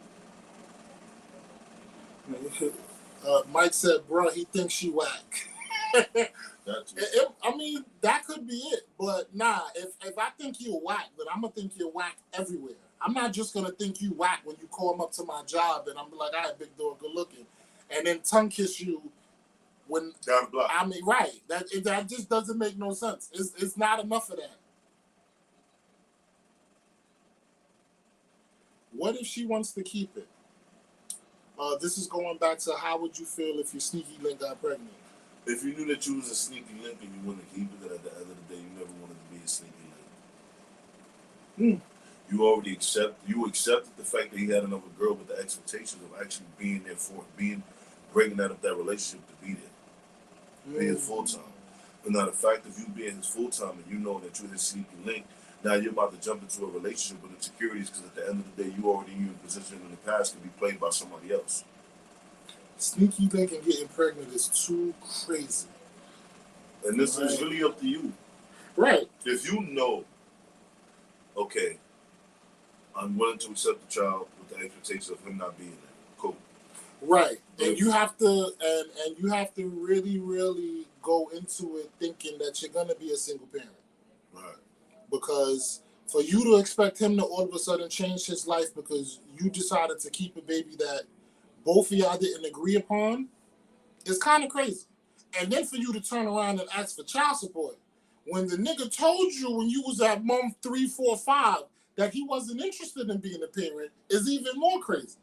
Mike said, bro, he thinks she whack. I mean, that could be it. But nah, if I think you're whack, then I'm going to think you're whack everywhere. I'm not just going to think you whack when you call up to my job and I'm like, all right, big dog, good looking. And then tongue kiss you when... Down the block. I mean, right. That just doesn't make no sense. It's not enough of that. What if she wants to keep it? This is going back to how would you feel if your sneaky link got pregnant? If you knew that you was a sneaky link and you wanted to keep it, then at the end of the day, you never wanted to be a sneaky link. You already accepted the fact that he had another girl with the expectations of actually being there for it, breaking out of that relationship to be there, be his full time. But now the fact of you being his full time and you know that you're his sneaky link, now you're about to jump into a relationship with insecurities because at the end of the day, you already knew your position in the past can be played by somebody else. Sneaky link and getting pregnant is too crazy. And this is really up to you. Right. If you know, okay, I'm willing to accept the child with the expectation of him not being there. Cool. Right. And you have to and you have to really, really go into it thinking that you're gonna be a single parent. Right. Because for you to expect him to all of a sudden change his life because you decided to keep a baby that both of y'all didn't agree upon, it's kind of crazy. And then for you to turn around and ask for child support when the nigga told you when you was at month 3, 4, 5 that he wasn't interested in being a parent is even more crazy.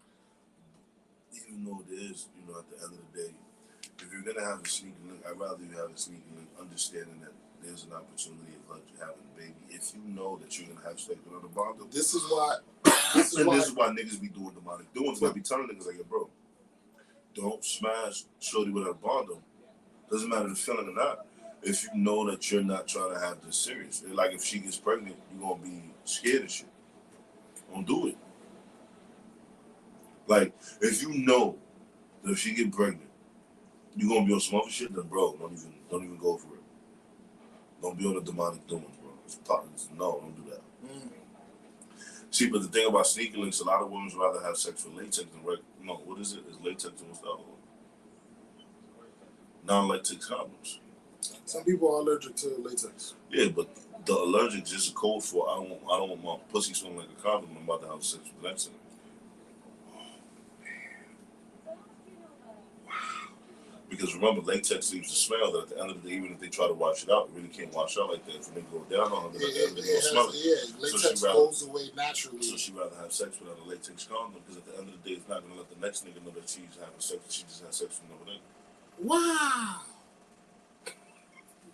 Even though it is, at the end of the day, if you're gonna have a sneaky link, I'd rather you have a sneaky link, understanding that there's an opportunity of having a baby. If you know that you're gonna have sex with another bond, this is why niggas be doing demonic doings. I be telling niggas like, bro, don't smash shorty with a bond. Doesn't matter the feeling or not. If you know that you're not trying to have this serious, like if she gets pregnant, you're gonna be scared of shit. Don't do it. Like if you know that if she get pregnant, you're gonna be on some other shit, then bro, don't even go for it. Don't be on the demonic doings, bro. No, don't do that. See, but the thing about sneaky links, a lot of women rather have sex with latex than what is it? It's latex and what's the other one? Non-latex condoms. Some people are allergic to latex. Yeah, but the allergic is just a code for I don't want my pussy smelling like a condom. I'm about to have sex with latex. Because remember, latex leaves a smell that at the end of the day, even if they try to wash it out, it really can't wash out like that. If they go down on it, then at the end of the day, they'll smell it. Yeah, latex goes away naturally. So she'd rather have sex without a latex condom because at the end of the day, it's not going to let the next nigga know that she's having sex. She just had sex with another nigga. Wow.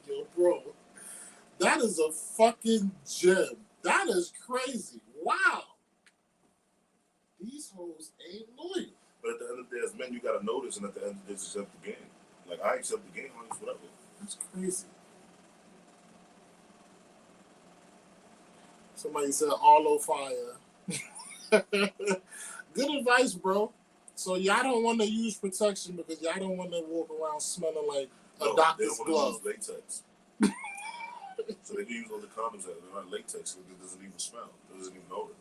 Yo, bro. That is a fucking gem. That is crazy. Wow. These hoes ain't loyal. But at the end of the day, as men, you gotta know this, and at the end of the day, just accept the game. Like I accept the game, like whatever. That's crazy. Somebody said Arlo fire. Good advice, bro. So y'all don't want to use protection because y'all don't want to walk around smelling like a doctor's glove. They don't use latex. So they can use all the condoms that are not latex, so it doesn't even smell. It doesn't even odor.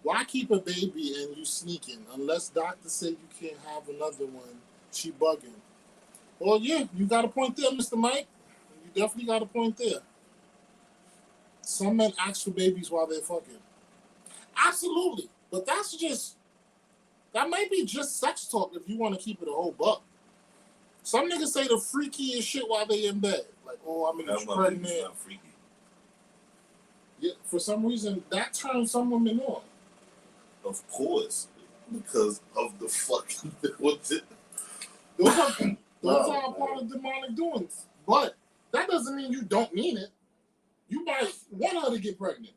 Why keep a baby and you sneaking? Unless doctors say you can't have another one, she bugging. Well, yeah, you got a point there, Mr. Mike. You definitely got a point there. Some men ask for babies while they're fucking. Absolutely. But that might be just sex talk if you want to keep it a whole buck. Some niggas say the freakiest shit while they in bed. Like, oh, I'm pregnant. That's not freaky. Yeah, for some reason, that turns some women on. Of course. because of the fucking what's it? Those are Wow, all part of demonic doings. But that doesn't mean you don't mean it. You might want her to get pregnant,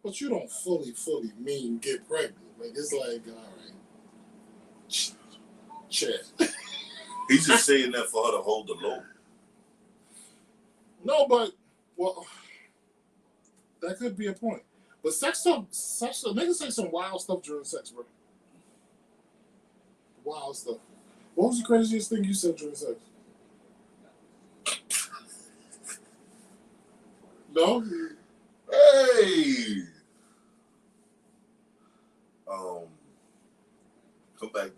but you don't fully mean get pregnant. Like, it's like, all right, check. He's just saying that for her to hold the load. No, but well, that could be a point. But niggas say some wild stuff during sex, bro. Wild stuff. What was the craziest thing you said during sex? No? Hey! Come back to me.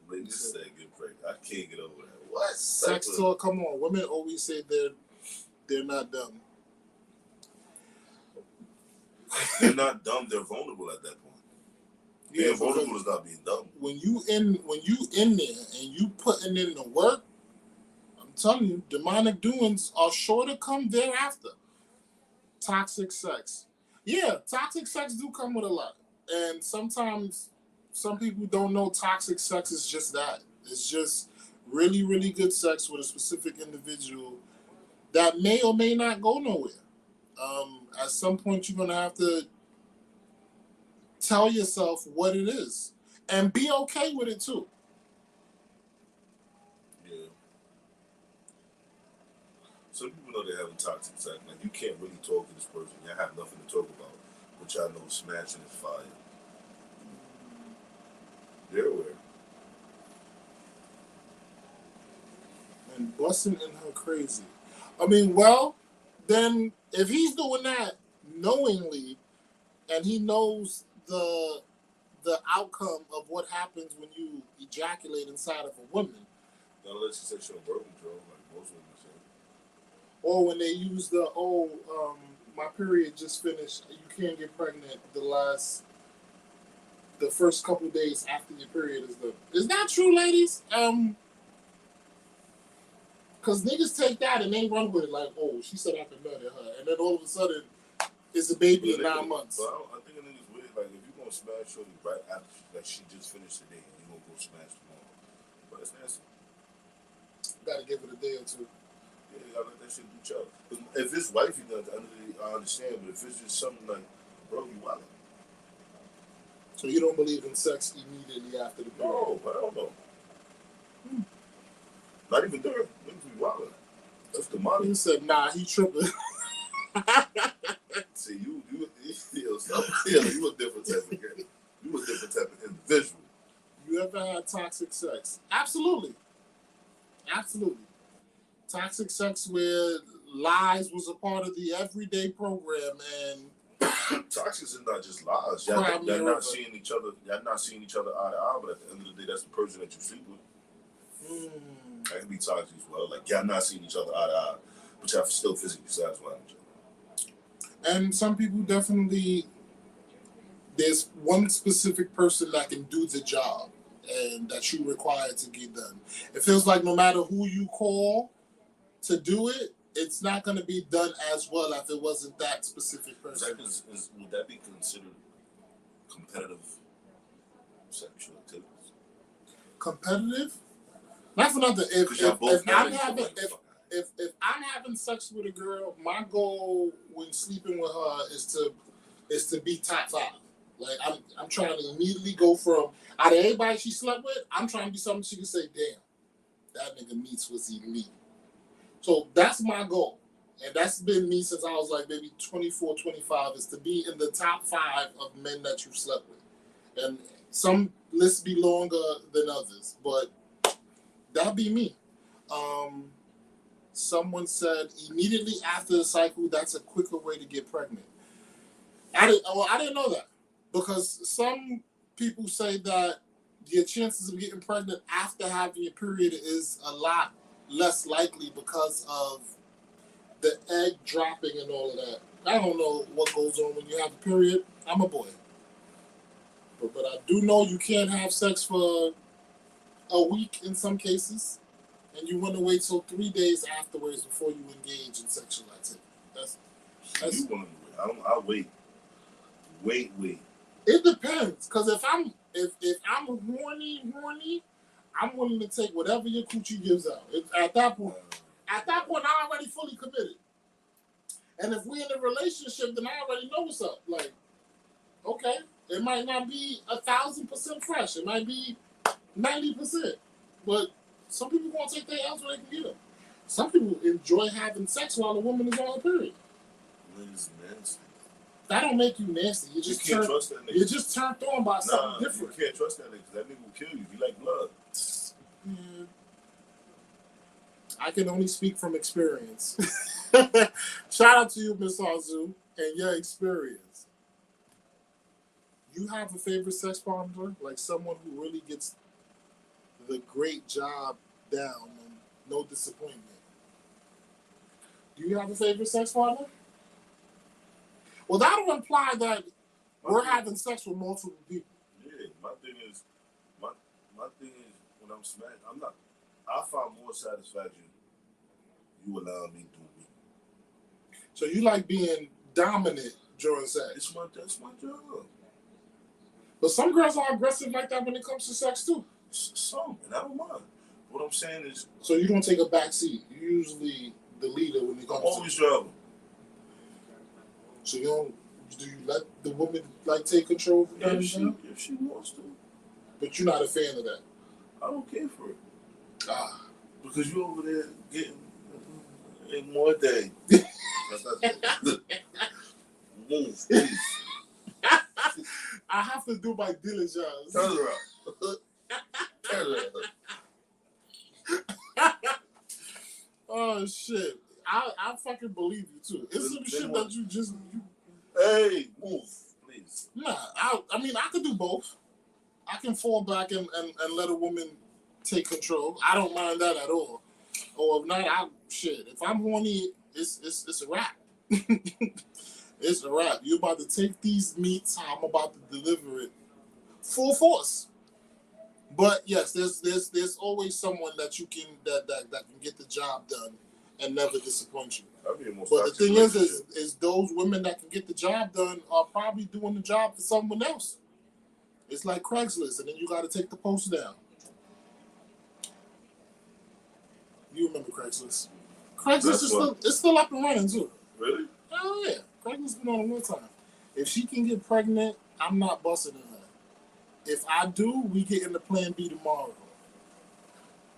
Ladies said get pregnant. I can't get over that. What? Sex talk, come on. Women always say they're not dumb. They're not dumb, they're vulnerable at that point. Yeah, being vulnerable is not being dumb. When you in there and you putting in the work, I'm telling you, demonic doings are sure to come thereafter. Toxic sex. Yeah, toxic sex do come with a lot. And sometimes some people don't know toxic sex is just that. It's just really, really good sex with a specific individual that may or may not go nowhere. At some point, you're going to have to tell yourself what it is and be okay with it too. Yeah. Some people know they're having toxic sex. Like, you can't really talk to this person. Y'all have nothing to talk about. But y'all know smashing is fire. They're aware. And busting in her crazy. I mean, well, then if he's doing that knowingly and he knows the outcome of what happens when you ejaculate inside of a woman. Unless you say she don't birth control, like most women say. Or when they use the, my period just finished, you can't get pregnant the first couple days after your period is done. Is that true, ladies? Because niggas take that and they run with it like, oh, she said I could murder her. And then all of a sudden, it's a baby in 9 months. But I think a nigga's weird. Like, if you're going to smash shorty right after she just finished the day, and you're going to go smash tomorrow. But it's nasty. Gotta give it a day or two. Yeah, you gotta let that shit do chill. If it's wifey done, at the end of the day, I understand. But if it's just something like, bro, you wildin'. So you don't believe in sex immediately after the period? No, I don't know. Not even during. Niggas be wildin'. That's the money. He said, nah, he tripping. See, you a different type of guy. You a different type of individual. You ever had toxic sex? Absolutely. Absolutely. Toxic sex where lies was a part of the everyday program and toxic is not just lies. Y'all not seeing each other. Y'all not seeing each other eye to eye. But at the end of the day, that's the person that you sleep with. That can be toxic as well. Like, y'all not seeing each other eye to eye, but y'all still physically satisfying each other. And some people definitely, there's one specific person that can do the job and that you require to get done. It feels like no matter who you call to do it, it's not going to be done as well if it wasn't that specific person. Would that be considered competitive sexual activities? Competitive? Not for nothing. If I'm having sex with a girl, my goal when sleeping with her is to be top 5. Like I'm trying to immediately go from out of everybody she slept with, I'm trying to be something she can say, damn, that nigga meats was eating meat. So that's my goal. And that's been me since I was like maybe 24, 25, is to be in the top 5 of men that you've slept with. And some lists be longer than others, but that'd be me. Someone said immediately after the cycle, that's a quicker way to get pregnant. I didn't know that, because some people say that your chances of getting pregnant after having your period is a lot less likely because of the egg dropping and all of that. I don't know what goes on when you have a period. I'm a boy. But I do know you can't have sex for a week in some cases, and you want to wait till 3 days afterwards before you engage in sexual activity. That's you want to wait. I wait. Wait. It depends, cause if I'm horny, I'm willing to take whatever your coochie gives out. At that point, I'm already fully committed. And if we're in a relationship, then I already know what's up. Like, okay, it might not be 1,000% fresh. It might be 90%. But some people gonna take their L's where they can get them. Some people enjoy having sex while a woman is on her period. Niggas nasty. That don't make you nasty. You just can't trust that nigga. You're just turned on by something different. You can't trust that nigga. That nigga will kill you. He like blood. Yeah. I can only speak from experience. Shout out to you, Miss Arzu, and your experience. You have a favorite sex partner? Like someone who really gets the great job down and no disappointment. Do you have a favorite sex partner? Well, that'll imply that we're having sex with multiple people. Yeah, my thing is when I'm smacked, I find more satisfaction you allow me to do me. So you like being dominant during sex? That's my job. But some girls are aggressive like that when it comes to sex too. Some, and I don't mind. What I'm saying is, so you don't take a back seat. You're usually the leader when it comes. I'm always driving. So do you let the woman like take control of the if she wants to? But you're not a fan of that. I don't care for it. Because you over there getting more day. Move, please. I have to do my diligence. Turn around. Oh shit! I fucking believe you too. It's some shit that you just. Hey, move, please. Nah, I mean I could do both. I can fall back and let a woman take control. I don't mind that at all. Or if not, if I'm horny, it's a wrap. It's a wrap. You're about to take these meats. I'm about to deliver it full force. But yes, there's always someone that you can that can get the job done and never disappoint you. But the thing is those women that can get the job done are probably doing the job for someone else. It's like Craigslist, and then you got to take the post down. You remember Craigslist? Craigslist is still up and running too. Really? Oh yeah, Craigslist's been on a long time. If she can get pregnant, I'm not busting her. If I do, we get into Plan B tomorrow.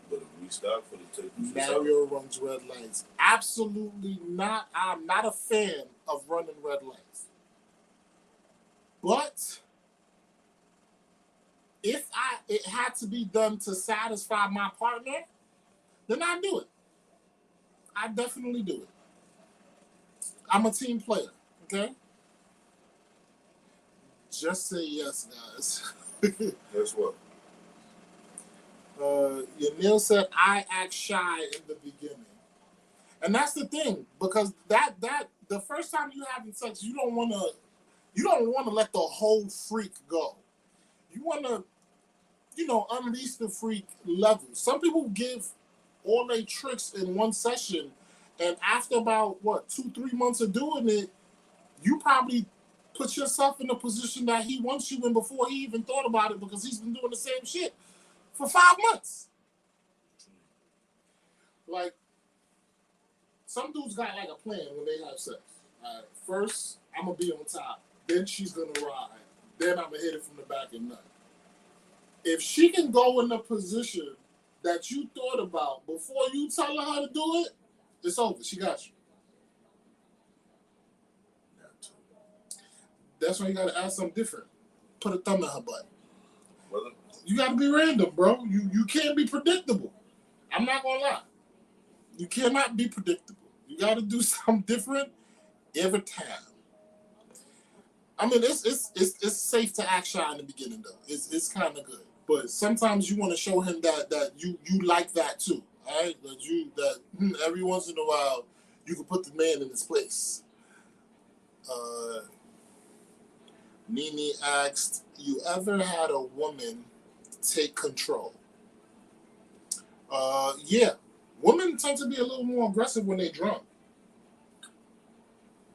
But if we stop for the take, Mario runs red lights. Absolutely not. I'm not a fan of running red lights. But if it had to be done to satisfy my partner, then I do it. I definitely do it. I'm a team player, okay? Just say yes, guys. Guess what? Yanil said I act shy in the beginning, and that's the thing, because that the first time you having sex, you don't want to let the whole freak go. You want to, unleash the freak level. Some people give all their tricks in one session, and after about 2-3 months of doing it, you probably put yourself in a position that he wants you in before he even thought about it, because he's been doing the same shit for 5 months. Like, some dudes got like a plan when they have sex. All right, first, I'm going to be on top. Then she's going to ride. Then I'm going to hit it from the back and nut. If she can go in a position that you thought about before you tell her how to do it, it's over. She got you. That's why you got to add something different. Put a thumb in her butt. Brother. You got to be random, bro. You can't be predictable. I'm not going to lie. You cannot be predictable. You got to do something different every time. I mean, it's safe to act shy in the beginning, though. It's kind of good. But sometimes you want to show him that you like that, too. All right? That every once in a while, you can put the man in his place. Nene asked, you ever had a woman take control? Yeah. Women tend to be a little more aggressive when they're drunk.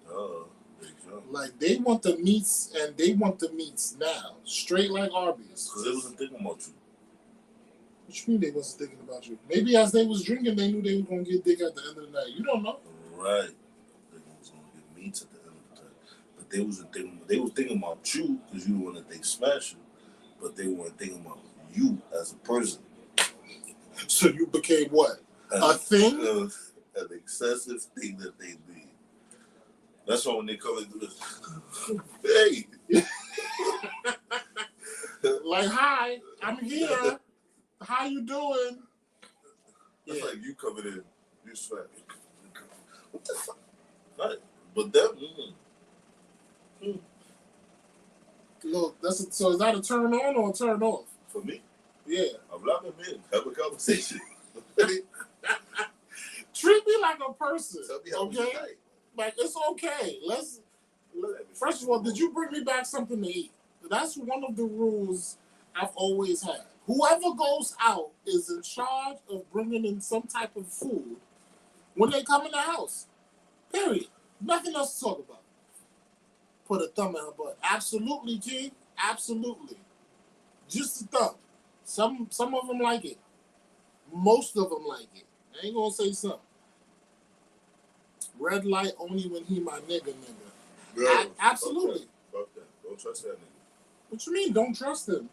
They drunk. Like, they want the meats, and they want the meats now. Straight like Arby's. Because they wasn't thinking about you. What you mean they wasn't thinking about you? Maybe as they was drinking, they knew they were going to get dick at the end of the night. You don't know. Right. They was going to get meats at the end of the time. But they wasn't thinking, they was thinking about you because you the one that they smashed you. But they weren't thinking about you as a person. So you became what? A thing? An excessive thing that they be. That's why when they come into this, hey. Like, hi, I'm here. How you doing? It's like you coming in, you sweat. What the fuck? Right. But them, Look, so is that a turn on or a turn off? for me, Yeah. I'm not in. Have a conversation. Treat me like a person, Tell me how was your okay? night. Like, it's okay. First of all, did you bring me back something to eat? That's one of the rules I've always had. Whoever goes out is in charge of bringing in some type of food when they come in the house. Period. Nothing else to talk about. Put a thumb in her butt. Absolutely, King. Absolutely. Just a thumb. Some of them like it. Most of them like it. I ain't gonna say something. Red light only when he my nigga. Bro, Absolutely. Fuck that. Don't trust that nigga. What you mean? Don't trust him,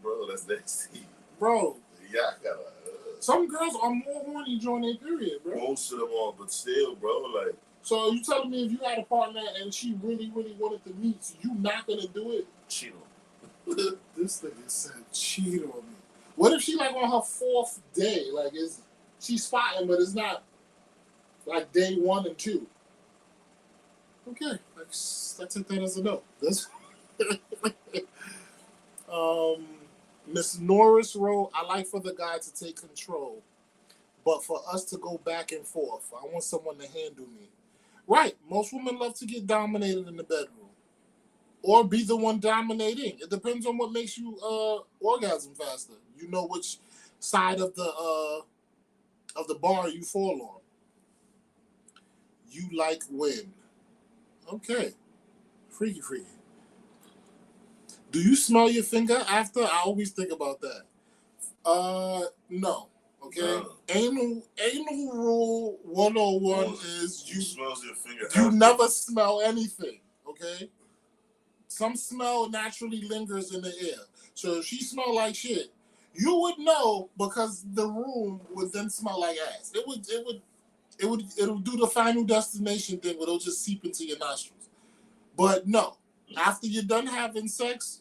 Bro, that's nasty. bro. Yeah, I gotta. Some girls are more horny during their period, bro. Most of them are, but still, bro, like. So you telling me if you had a partner and she really, really wanted to meet, you not gonna do it? Cheat on. This nigga said cheat on me. What if she like on her 4th day? Like, she's spotting, but it's not like day 1 and 2. Okay, let's take that as a no. This, Miss Norris wrote, I like for the guy to take control, but for us to go back and forth. I want someone to handle me. Right. Most women love to get dominated in the bedroom. Or be the one dominating. It depends on what makes you orgasm faster. You know which side of the bar you fall on. You like when. Okay. Freaky. Do you smell your finger after? I always think about that. No. Okay. No. Anal rule 101 is you smells your finger. you never smell anything. Okay. Some smell naturally lingers in the air. So if she smell like shit, you would know because the room would then smell like ass. It'll do the Final Destination thing where it'll just seep into your nostrils. But no, after you're done having sex,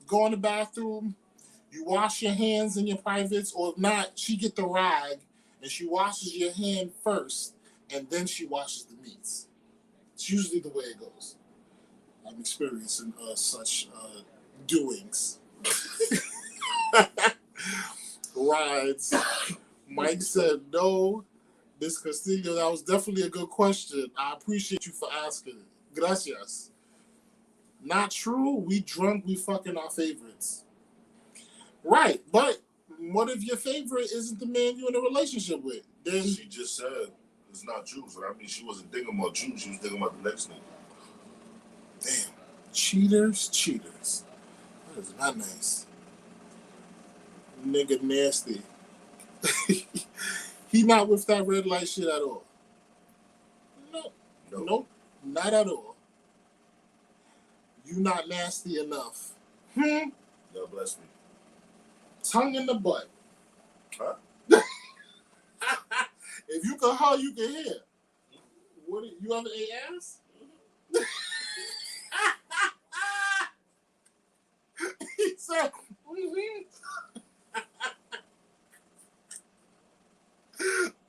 go in the bathroom, you wash your hands in your privates, or if not, she get the rag and she washes your hand first, and then she washes the meats. It's usually the way it goes. I'm experiencing such doings. Rides. Mike said no. Miss Castillo, that was definitely a good question. I appreciate you for asking it. Gracias. Not true. We drunk, we fucking our favorites. Right, but what if your favorite isn't the man you're in a relationship with? Then She just said it's not you, so that means she wasn't thinking about you. She was thinking about the next nigga. damn, cheaters. That is not nice. Nigga nasty. He not with that red light shit at all. No. Nope. Not at all. You not nasty enough. God bless me. Tongue in the butt. Huh? If you can hear, you can hear. What? You ever ate ass? He said,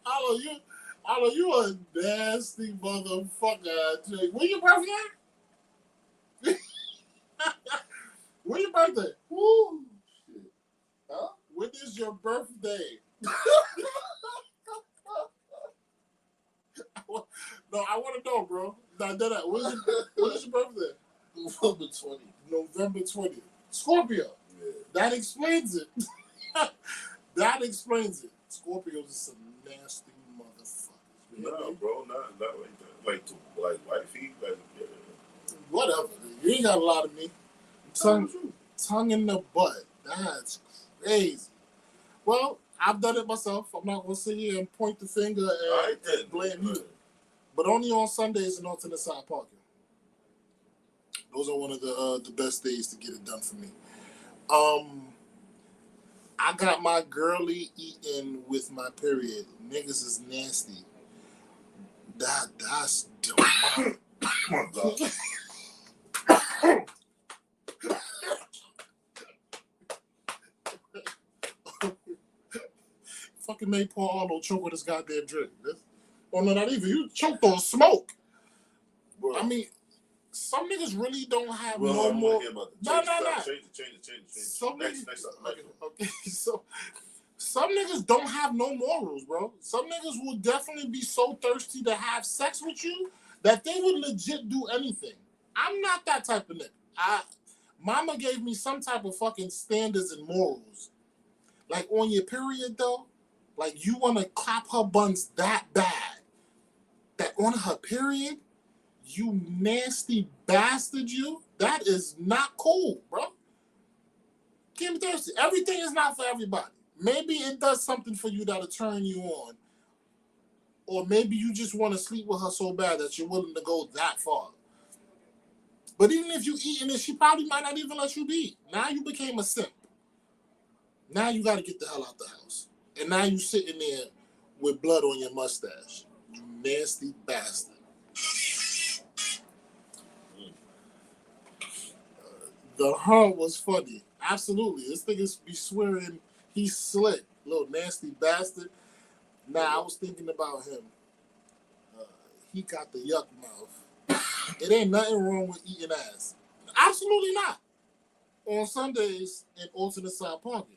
Oliver, you a nasty motherfucker. Jake. When your birthday? When your birthday? Woo! Shit. Huh? When is your birthday? No, I want to know, bro. When is your birthday? November 20th. November 20th. Scorpio. Yeah. That explains it. That explains it. Scorpios is some nasty motherfuckers. Nah, bro, not like that. Like wifey, like yeah. Whatever. You ain't got a lot of me. Tongue in the butt. That's crazy. Well, I've done it myself. I'm not gonna sit here and point the finger and blame you. But only on Sundays and alternate side parking. Those are one of the best days to get it done for me. I got my girly eating with my period. Niggas is nasty. That's dumb. Oh my God. Fucking made Paul Arnold choke with his goddamn drink. Oh no, not even. You choked on smoke. Bro. I mean, some niggas really don't have Well, no I'm more. No. Change it. Some Next niggas, okay. So some niggas don't have no morals, bro. Some niggas will definitely be so thirsty to have sex with you that they would legit do anything. I'm not that type of nigga. Mama gave me some type of fucking standards and morals. Like on your period though, like you want to clap her buns that bad that on her period, you nasty bastard, you. That is not cool, bro. Can't be thirsty. Everything is not for everybody. Maybe it does something for you that'll turn you on. Or maybe you just want to sleep with her so bad that you're willing to go that far. But even if you eating it, she probably might not even let you be. Now you became a simp. Now you got to get the hell out the house. And now you sitting there with blood on your mustache. You nasty bastard. The heart was funny. Absolutely. This nigga be swearing he's slick. Little nasty bastard. Nah, I was thinking about him. He got the yuck mouth. It ain't nothing wrong with eating ass. Absolutely not. On Sundays in alternate side parking.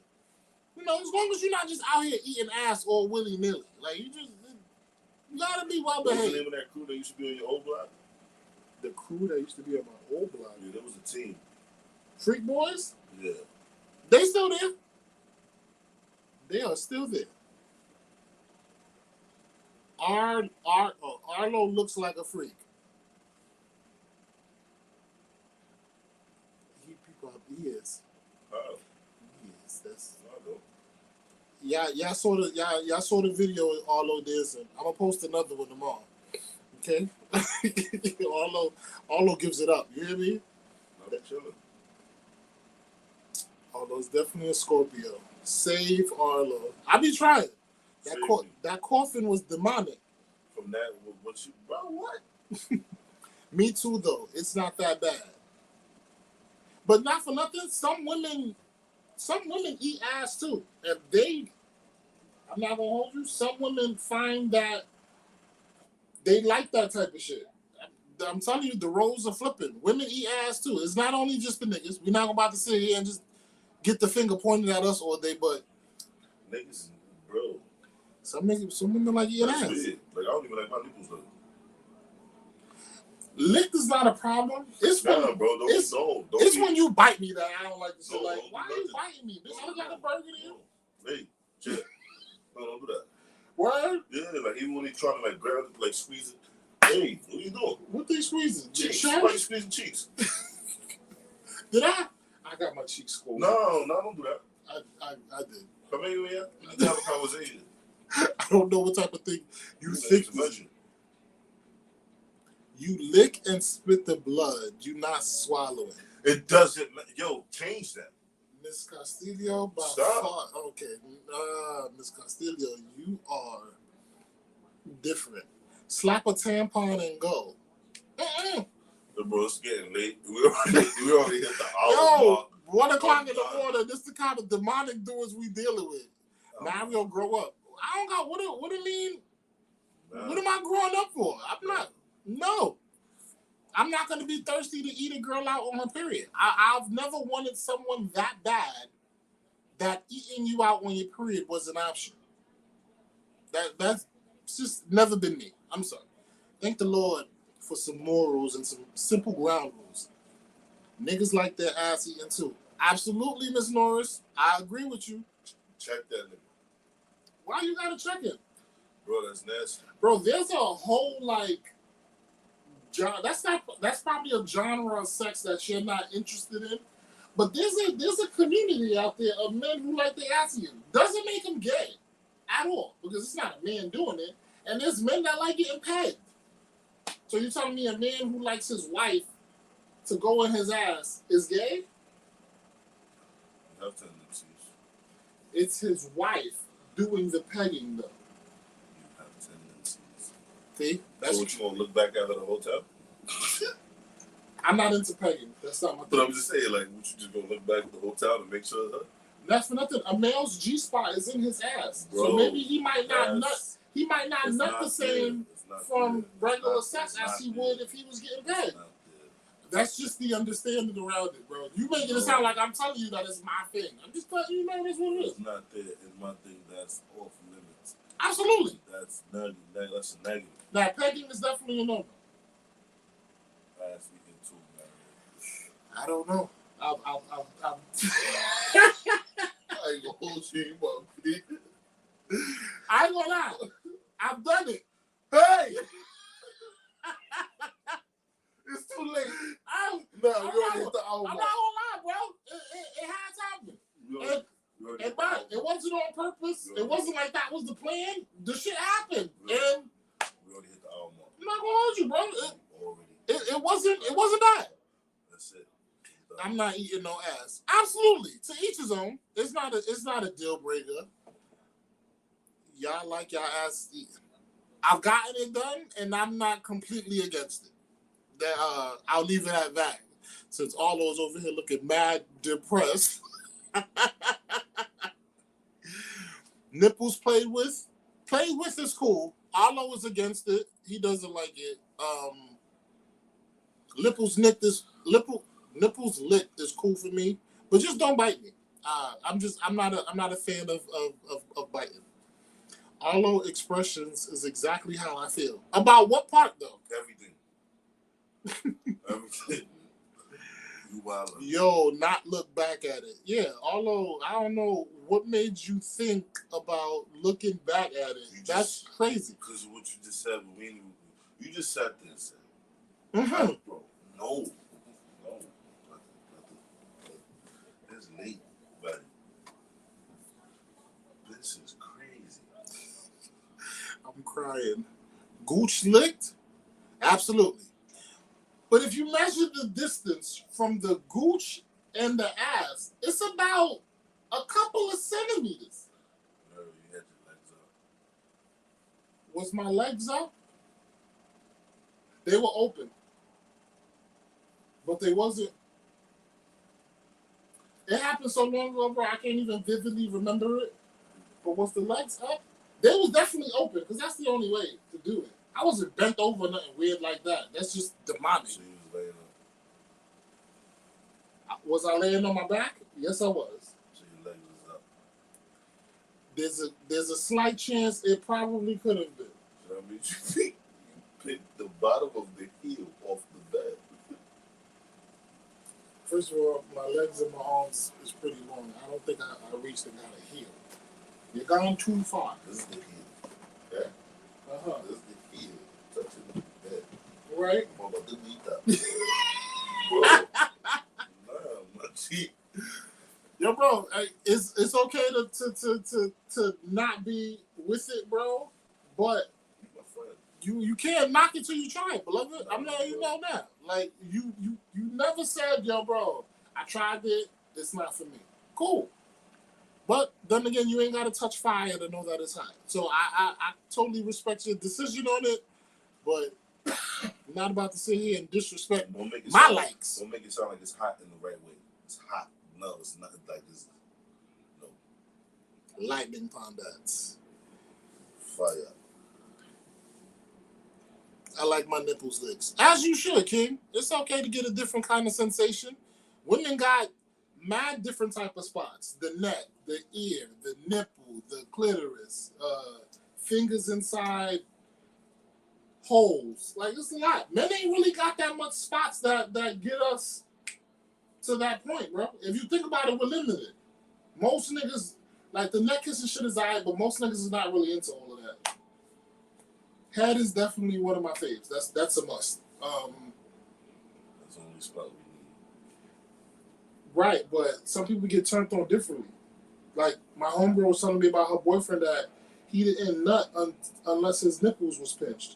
You know, as long as you're not just out here eating ass all willy-nilly. Like, you gotta be well behaved. What's the name of that crew that used to be on your old block? The crew that used to be on my old block? Yeah, there was a team. Freak Boys? Yeah. They still there. They are still there. Arlo looks like a freak. He is. Oh. He is. That's. I know. Y'all saw the video of Arlo dancing. I'm gonna post another one tomorrow. Okay. Arlo gives it up. You hear me? I'm chilling. Arlo's definitely a Scorpio. Save Arlo. I be trying. That coffin was demonic. From that, what you, bro? What? Me too, though. It's not that bad. But not for nothing. Some women eat ass too. And I'm not gonna hold you. Some women find that they like that type of shit. I'm telling you, the roles are flipping. Women eat ass too. It's not only just the niggas. We're not about to sit here and just get the finger pointed at us all day, but niggas, bro. Some women like eating ass. Weird. Like I don't even like my nipples though. Lick is not a problem. It's when, bro. It's when you bite me that I don't like this. Like, why are you biting me? Bitch, I look like a burger to you. Hey, chill. No, don't do that. Word? Yeah, like even when they trying to like grab it, like squeeze it. Hey, what are you doing? What they squeezing? Cheeks. Why are you squeezing cheeks? Did I? I got my cheeks squeezed. No, don't do that. I did. Come here, we need to have a conversation. I don't know what type of thing you think. You lick and spit the blood. You not swallow it. It doesn't. Yo, change that. Miss Castillo, by Stop. far. Okay, Miss Castillo, you are different. Slap a tampon and go. Bro, it's getting late. We already hit the hour mark. 1 o'clock in the morning. This is the kind of demonic doers we dealing with. Now we gonna grow up. I don't got what do you mean? Nah. What am I growing up for? I'm not. No. I'm not gonna be thirsty to eat a girl out on her period. I've never wanted someone that bad that eating you out on your period was an option. That's just never been me. I'm sorry. Thank the Lord for some morals and some simple ground rules. Niggas like their ass eating too. Absolutely, Miss Norris. I agree with you. Check that nigga. Why you gotta check it? Bro, that's nasty. Bro, there's a whole That's probably a genre of sex that you're not interested in. But there's a community out there of men who like the ass eating. Doesn't make them gay at all because it's not a man doing it. And there's men that like getting pegged. So you're telling me a man who likes his wife to go in his ass is gay? You have tendencies. It's his wife doing the pegging, though. You have tendencies. See? So what, you gonna look back at the hotel? I'm not into pegging. That's not my thing. But I'm just saying, like, what, you just gonna look back at the hotel to make sure that? That's for nothing. A male's G spot is in his ass, Bro, so maybe he might not nut. that's- He might not it's nut not the same It's not from good. regular It's sex not as he good. would if he was getting It's pegged. not good. That's just the understanding around it, bro. You making it sound like I'm telling you that it's my thing. I'm just letting you know that's what it is. It's not there. It's my thing. That's off limits. Absolutely. That's negative. That's a negative. Now pegging is definitely a no. Ass eating too, man. I don't know. I'm I ain't gonna hold you, buddy. I ain't gonna lie. I've done it. Hey! It's too late. I'm No, I'm we already not hit the hour not mark. gonna lie, bro. It has happened. We And, already hit the hour it mark. wasn't on purpose. Yeah. It wasn't like that was the plan. The shit happened. Yeah. And We already hit the hour mark. I'm not gonna hold you, bro. Already. It wasn't that. That's it. I'm not eating no ass. Absolutely. To each his own. It's not a deal breaker. Y'all like y'all ass eating. I've gotten it done and I'm not completely against it. That I'll leave it at that. Since all those over here looking mad depressed. Nipples played with is cool. Arlo is against it. He doesn't like it. Nipples licked is cool for me, but just don't bite me. I'm not a fan of biting. Arlo expressions is exactly how I feel. About what part though? Everything. Everything. You wild. Yo, not look back at it. Yeah, although I don't know what made you think about looking back at it. That's crazy. Because of what you just said, you just sat there and said, Mm-hmm. bro, no. It's late, buddy. This is crazy. I'm crying. Gooch licked? Absolutely. But if you measure the distance from the gooch and the ass, it's about a couple of centimeters. No, you had your legs up. Was my legs up? They were open. But they wasn't. It happened so long ago, bro, I can't even vividly remember it. But was the legs up? They was definitely open, because that's the only way to do it. I wasn't bent over, nothing weird like that. That's just demonic. So you was laying up. Was I laying on my back? Yes, I was. So your leg was up. There's a slight chance it probably could have been. So that means you picked the bottom of the heel off the bed. First of all, my legs and my arms is pretty long. I don't think I reached and got a heel. You're gone too far. This is the heel. Okay? Uh-huh. This is the heel. Touching the bed. Right? I'm about to delete that. Bro. Nah, my cheek. Yo, bro, it's okay to not be with it, bro. But My friend. you can't knock it till you try it, beloved. I'm letting you know that. Like you never said, yo, bro, I tried it. It's not for me. Cool. But then again, you ain't gotta touch fire to know that it's hot. So I totally respect your decision on it, but I'm not about to sit here and disrespect Don't make it my sound, likes. Don't make it sound like it's hot in the right way. It's hot. No, it's not like this. No. Lightning pondats. Fire. I like my nipples licks. As you should, King. It's okay to get a different kind of sensation. Women got mad different type of spots. The neck, the ear, the nipple, the clitoris, fingers inside holes. Like, it's a lot. Men ain't really got that much spots that get us to that point, bro. If you think about it, we're limited. Most niggas, like, the neck kissing shit is alright, but most niggas is not really into all of that. Head is definitely one of my faves. That's a must. That's the only spot we need. Right, but some people get turned on differently. Like my homegirl was telling me about her boyfriend that he didn't nut unless his nipples was pinched.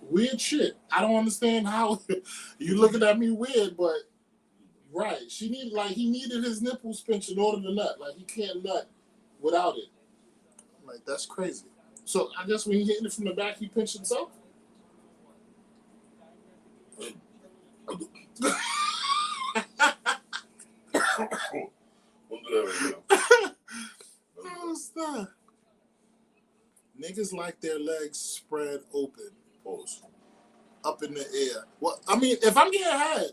Weird shit. I don't understand how you looking at me weird, but right. He needed his nipples pinched in order to nut. Like he can't nut without it. Like that's crazy. So I guess when he hitting it from the back, he pinched himself. We'll do that right now. Oh, stop. Niggas like their legs spread open. Pause. Up in the air. Well, I mean, if I'm getting head,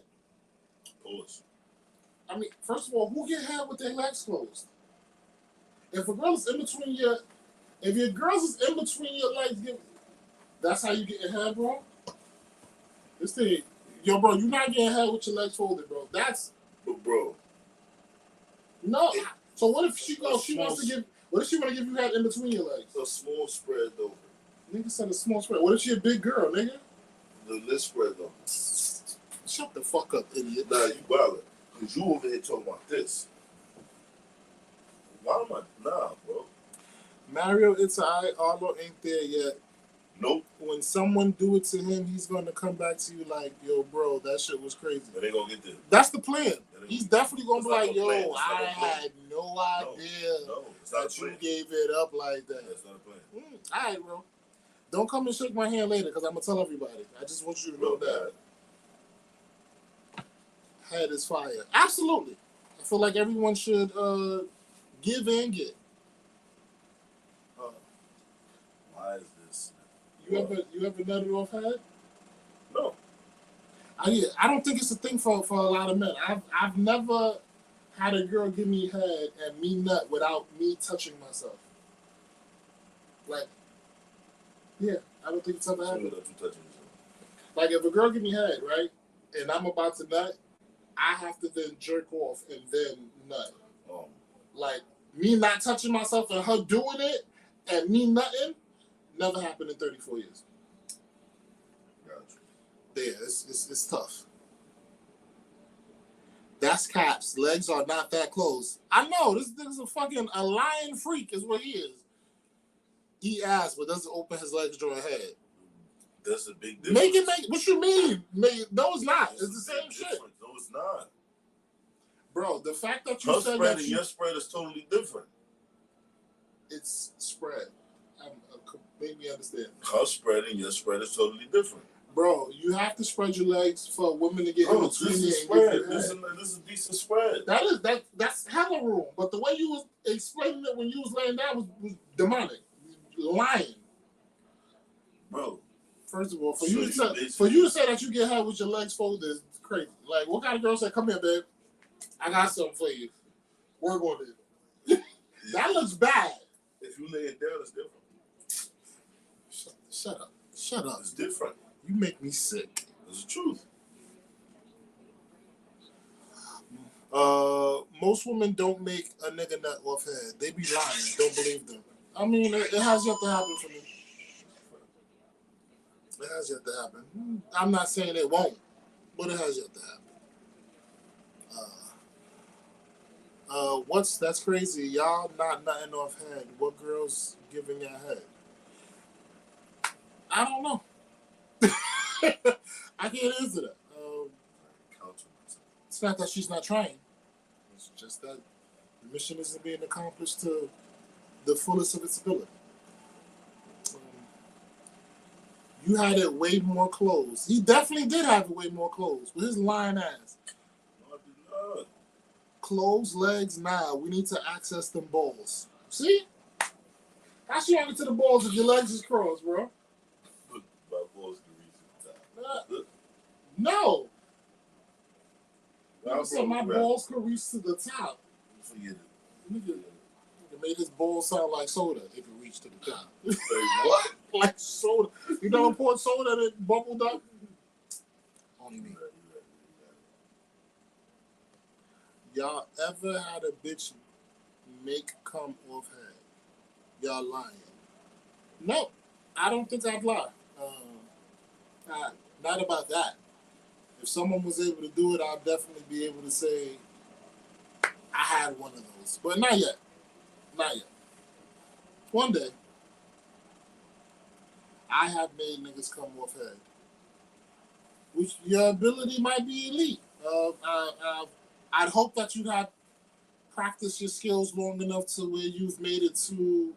Pause. I mean, first of all, who get head with their legs closed? If a girl is in between if your girls is in between your legs, that's how you get your head, bro. This thing, yo, bro, you're not getting head with your legs folded, bro. That's But bro, no. So what if she goes? She wants to give. What if she want to give you head in between your legs? a small spread over. Nigga said a small spread. What if she a big girl, nigga? The list spread over. Shut the fuck up, idiot. Nah, you bother. Because you over here talking about this. Why am I? Nah, bro. Mario, it's alright. Arlo ain't there yet. Nope. When someone do it to him, he's gonna come back to you like, yo, bro, that shit was crazy. It ain't gonna get there. That's the plan. He's definitely gonna be like, yo, I had no idea No, it's not that a you plan. gave it up like that. That's not a plan. Alright, bro. Don't come and shake my hand later because I'm gonna tell everybody. I just want you to know that. Head is fire. Absolutely. I feel like everyone should give and get. Why is this? You ever nutted off head? No. I don't think it's a thing for a lot of men. I've never had a girl give me head and me nut without me touching myself. Like, yeah, I don't think it's ever happened. Like if a girl give me head, right, and I'm about to nut, I have to then jerk off and then nut. Oh. Like me not touching myself and her doing it and me nutting never happened in 34 years. Gotcha. Yeah, it's tough. That's Caps. Legs are not that close. I know this nigga's a lion freak is what he is. He ass, but doesn't open his legs during head. That's a big difference. What you mean? No, it's not. It's the same shit. No, it's not. Bro, the fact that you Her said spread that and your spread is totally different. it's spread. Make me understand. Her spread and your spread is totally different. Bro, you have to spread your legs for women to get in between this you is and spread. give you This head. is a decent spread. That's hella room. But the way you was explaining it when you was laying down was demonic. Lying. Bro. First of all, for So you to say that you get head with your legs folded is crazy. Like, what kind of girl said, "Come here, babe. I got something for you. Work on it." That looks bad. If you lay it down, it's different. Shut up. Shut up. It's different. You make me sick. It's the truth. Most women don't make a nigga nut off head. They be lying. Don't believe them. I mean, it has yet to happen for me. It has yet to happen. I'm not saying it won't, but it has yet to happen. That's crazy. Y'all not nutting off head. What girls giving your head? I don't know. I can't answer that. It's not that she's not trying. It's just that the mission isn't being accomplished to the fullest of its ability. You had it way more closed. He definitely did have it way more closed with his lying ass. No, I did not. Closed legs, nah. We need to access them balls. See? How she want to the balls if your legs is crossed, bro? Look, my balls can reach the top. Look. No. Nah, So my balls can reach to the top. Forget it. Nigga made his balls sound like soda. It can reach to the top. Say what? Like soda. You never poured soda that bubbled up? Only me. Y'all ever had a bitch make come off head? Y'all lying? No, I don't think I'd lie. Not about that. If someone was able to do it, I'd definitely be able to say I had one of those. But not yet. Not yet. One day, I have made niggas come off head. Which your ability might be elite. I'd hope that you had practiced your skills long enough to where you've made it to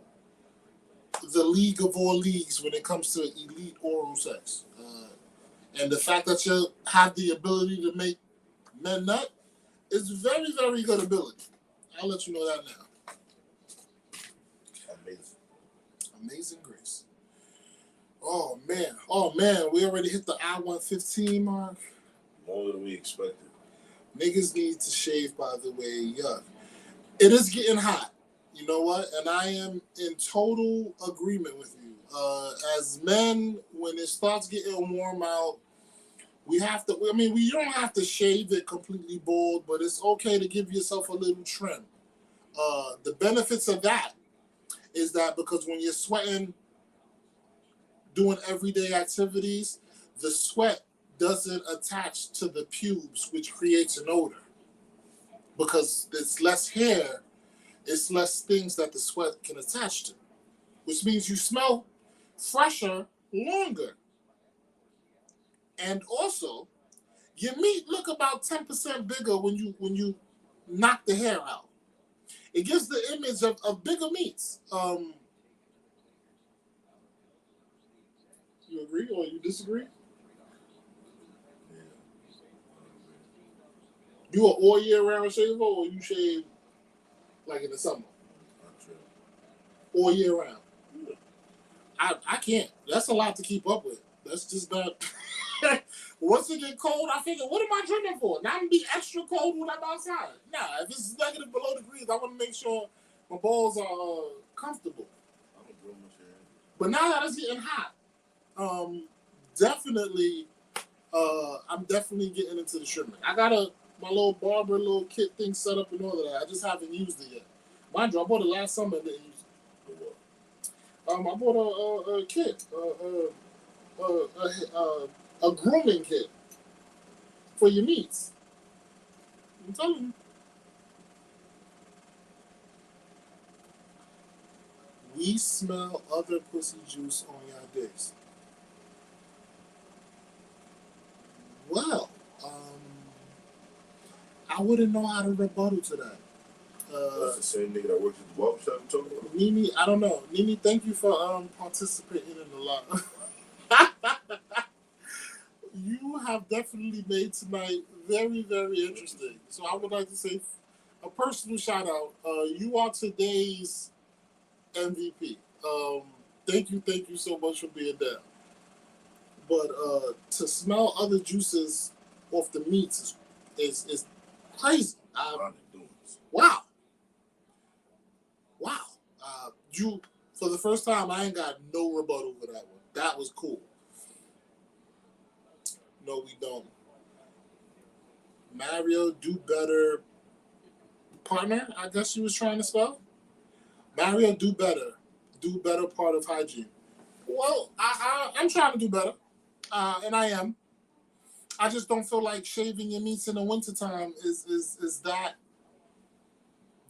the league of all leagues when it comes to elite oral sex. And the fact that you have the ability to make men nut is very, very good ability. I'll let you know that now. Amazing. Amazing grace. Oh man, we already hit the hour 1:15 mark. More than we expected. Niggas need to shave, by the way. Yuck. It is getting hot. You know what? And I am in total agreement with you. As men, when it starts getting warm out, we have to, I mean, we don't have to shave it completely bald, but it's okay to give yourself a little trim. The benefits of that is that because when you're sweating, doing everyday activities, the sweat doesn't attach to the pubes, which creates an odor. Because there's less hair, it's less things that the sweat can attach to, which means you smell fresher longer. And also, your meat look about 10% bigger when you knock the hair out. It gives the image of bigger meats. You agree or you disagree? Yeah. You an all year round shaver or you shave like in the summer? Not true. All year round. Yeah. I can't. That's a lot to keep up with. That's just not. Once it get cold, I figure, what am I trimming for? Now I'm gonna be extra cold when I'm outside. Nah, if it's negative below degrees, I want to make sure my balls are comfortable. I don't grow much hair. But now that it's getting hot, definitely, I'm definitely getting into the trimming. I got my little barber little kit thing set up and all of that. I just haven't used it yet. Mind you, I bought it last summer and didn't use it. For what? I bought a kit, a grooming kit for your meats. I'm telling you. We smell other pussy juice on your dicks. Well, I wouldn't know how to rebuttal to that. That's the same nigga that works at the barbershop I'm talking about? Nini, I don't know. Nini, thank you for participating in the lot. You have definitely made tonight very, very interesting. So I would like to say a personal shout out. You are today's MVP. Thank you so much for being there. But to smell other juices off the meats is crazy. Wow. You, for the first time, I ain't got no rebuttal for that one. That was cool. No, we don't. Mario, do better. Partner, I guess you was trying to spell. Mario, do better. Do better part of hygiene. Well, I'm trying to do better. And I am. I just don't feel like shaving your meats in the wintertime is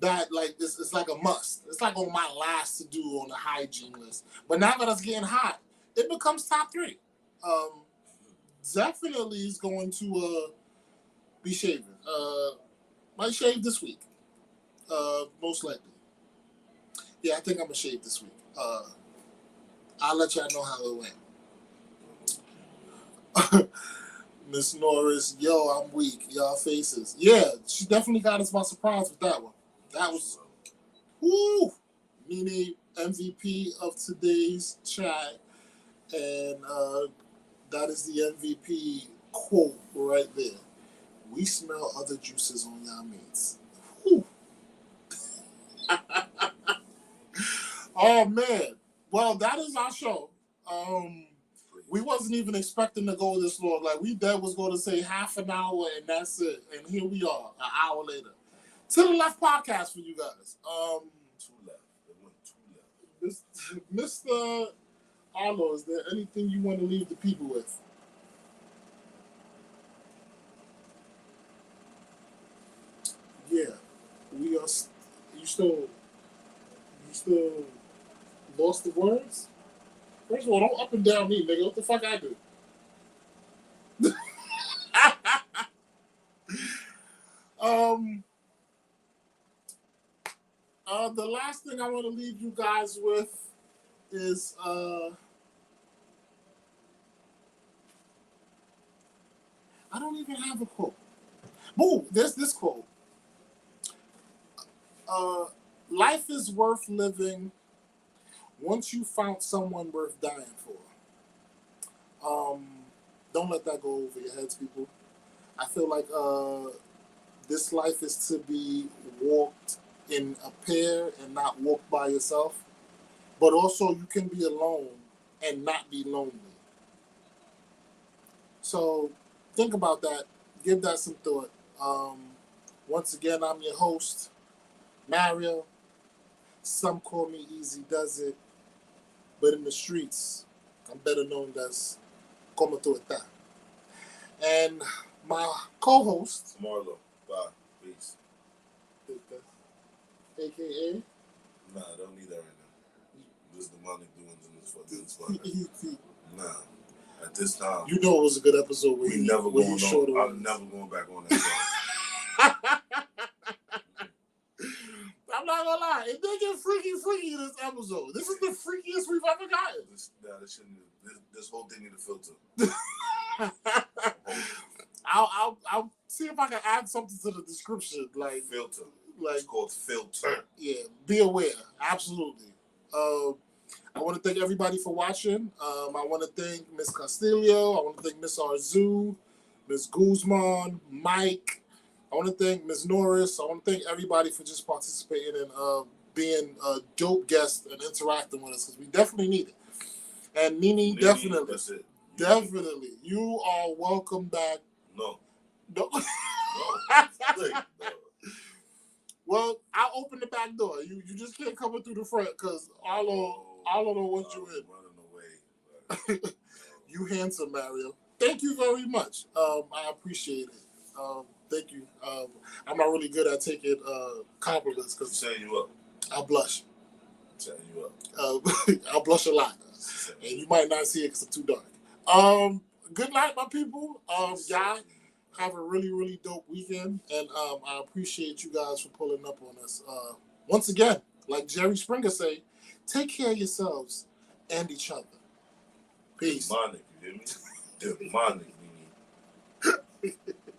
that like it's like a must. It's like on my last to do on the hygiene list. But now that it's getting hot, it becomes top 3. Definitely is going to be shaving. Might shave this week. Most likely. Yeah, I think I'm gonna shave this week. I'll let y'all know how it went. Miss Norris, yo, I'm weak. Y'all faces. Yeah, she definitely got us by surprise with that one. That was, whoo, Nene, MVP of today's chat. And that is the MVP quote right there. We smell other juices on y'all meats. Whew. Oh, man. Well, that is our show. We wasn't even expecting to go this long. Like, we dead was going to say half an hour and that's it. And here we are, an hour later. To the Left podcast for you guys. Two left. It went two left. Mr. Arlo, is there anything you want to leave the people with? Yeah, we are. You still lost the words. First of all, don't up and down me, nigga. What the fuck I do? um. The last thing I want to leave you guys with is I don't even have a quote. Boo, there's this quote. Life is worth living once you found someone worth dying for. Don't let that go over your heads, people. I feel like this life is to be walked in a pair and not walked by yourself. But also you can be alone and not be lonely. So think about that. Give that some thought. Once again, I'm your host, Mario. Some call me Easy Does It, but in the streets, I'm better known as Como Tu Está. And my co-host, Marlo, bye, peace. AKA, Nah, don't need that right now. This is demonic doings in this fucking spot. Nah, at this time, you know it was a good episode. I'm never going back on that show. I'm not gonna lie, it did get freaky this episode. This is the freakiest we've ever gotten. This whole thing need a filter. I'll see if I can add something to the description, like filter. Like, it's called filter. Yeah, be aware. Absolutely. I want to thank everybody for watching. I want to thank Miss Castillo. I want to thank Miss Arzu, Miss Guzman, Mike. I want to thank Ms. Norris. I want to thank everybody for just participating and being a dope guest and interacting with us, because we definitely need it. And Nini, definitely. That's it. Definitely. You are welcome back. No. No. No. Well, I'll open the back door. You just can't come in through the front, because Arlo don't want you in. Running away. You handsome, Mario. Thank you very much. I appreciate it. Thank you. I'm not really good at taking compliments, because setting you up. I blush. Setting you up. I blush a lot, and you might not see it because it's too dark. Good night, my people. Y'all have a really, really dope weekend, and I appreciate you guys for pulling up on us. Once again, like Jerry Springer say, take care of yourselves and each other. Peace. Demonic, you hear me? Demonic, Mimi.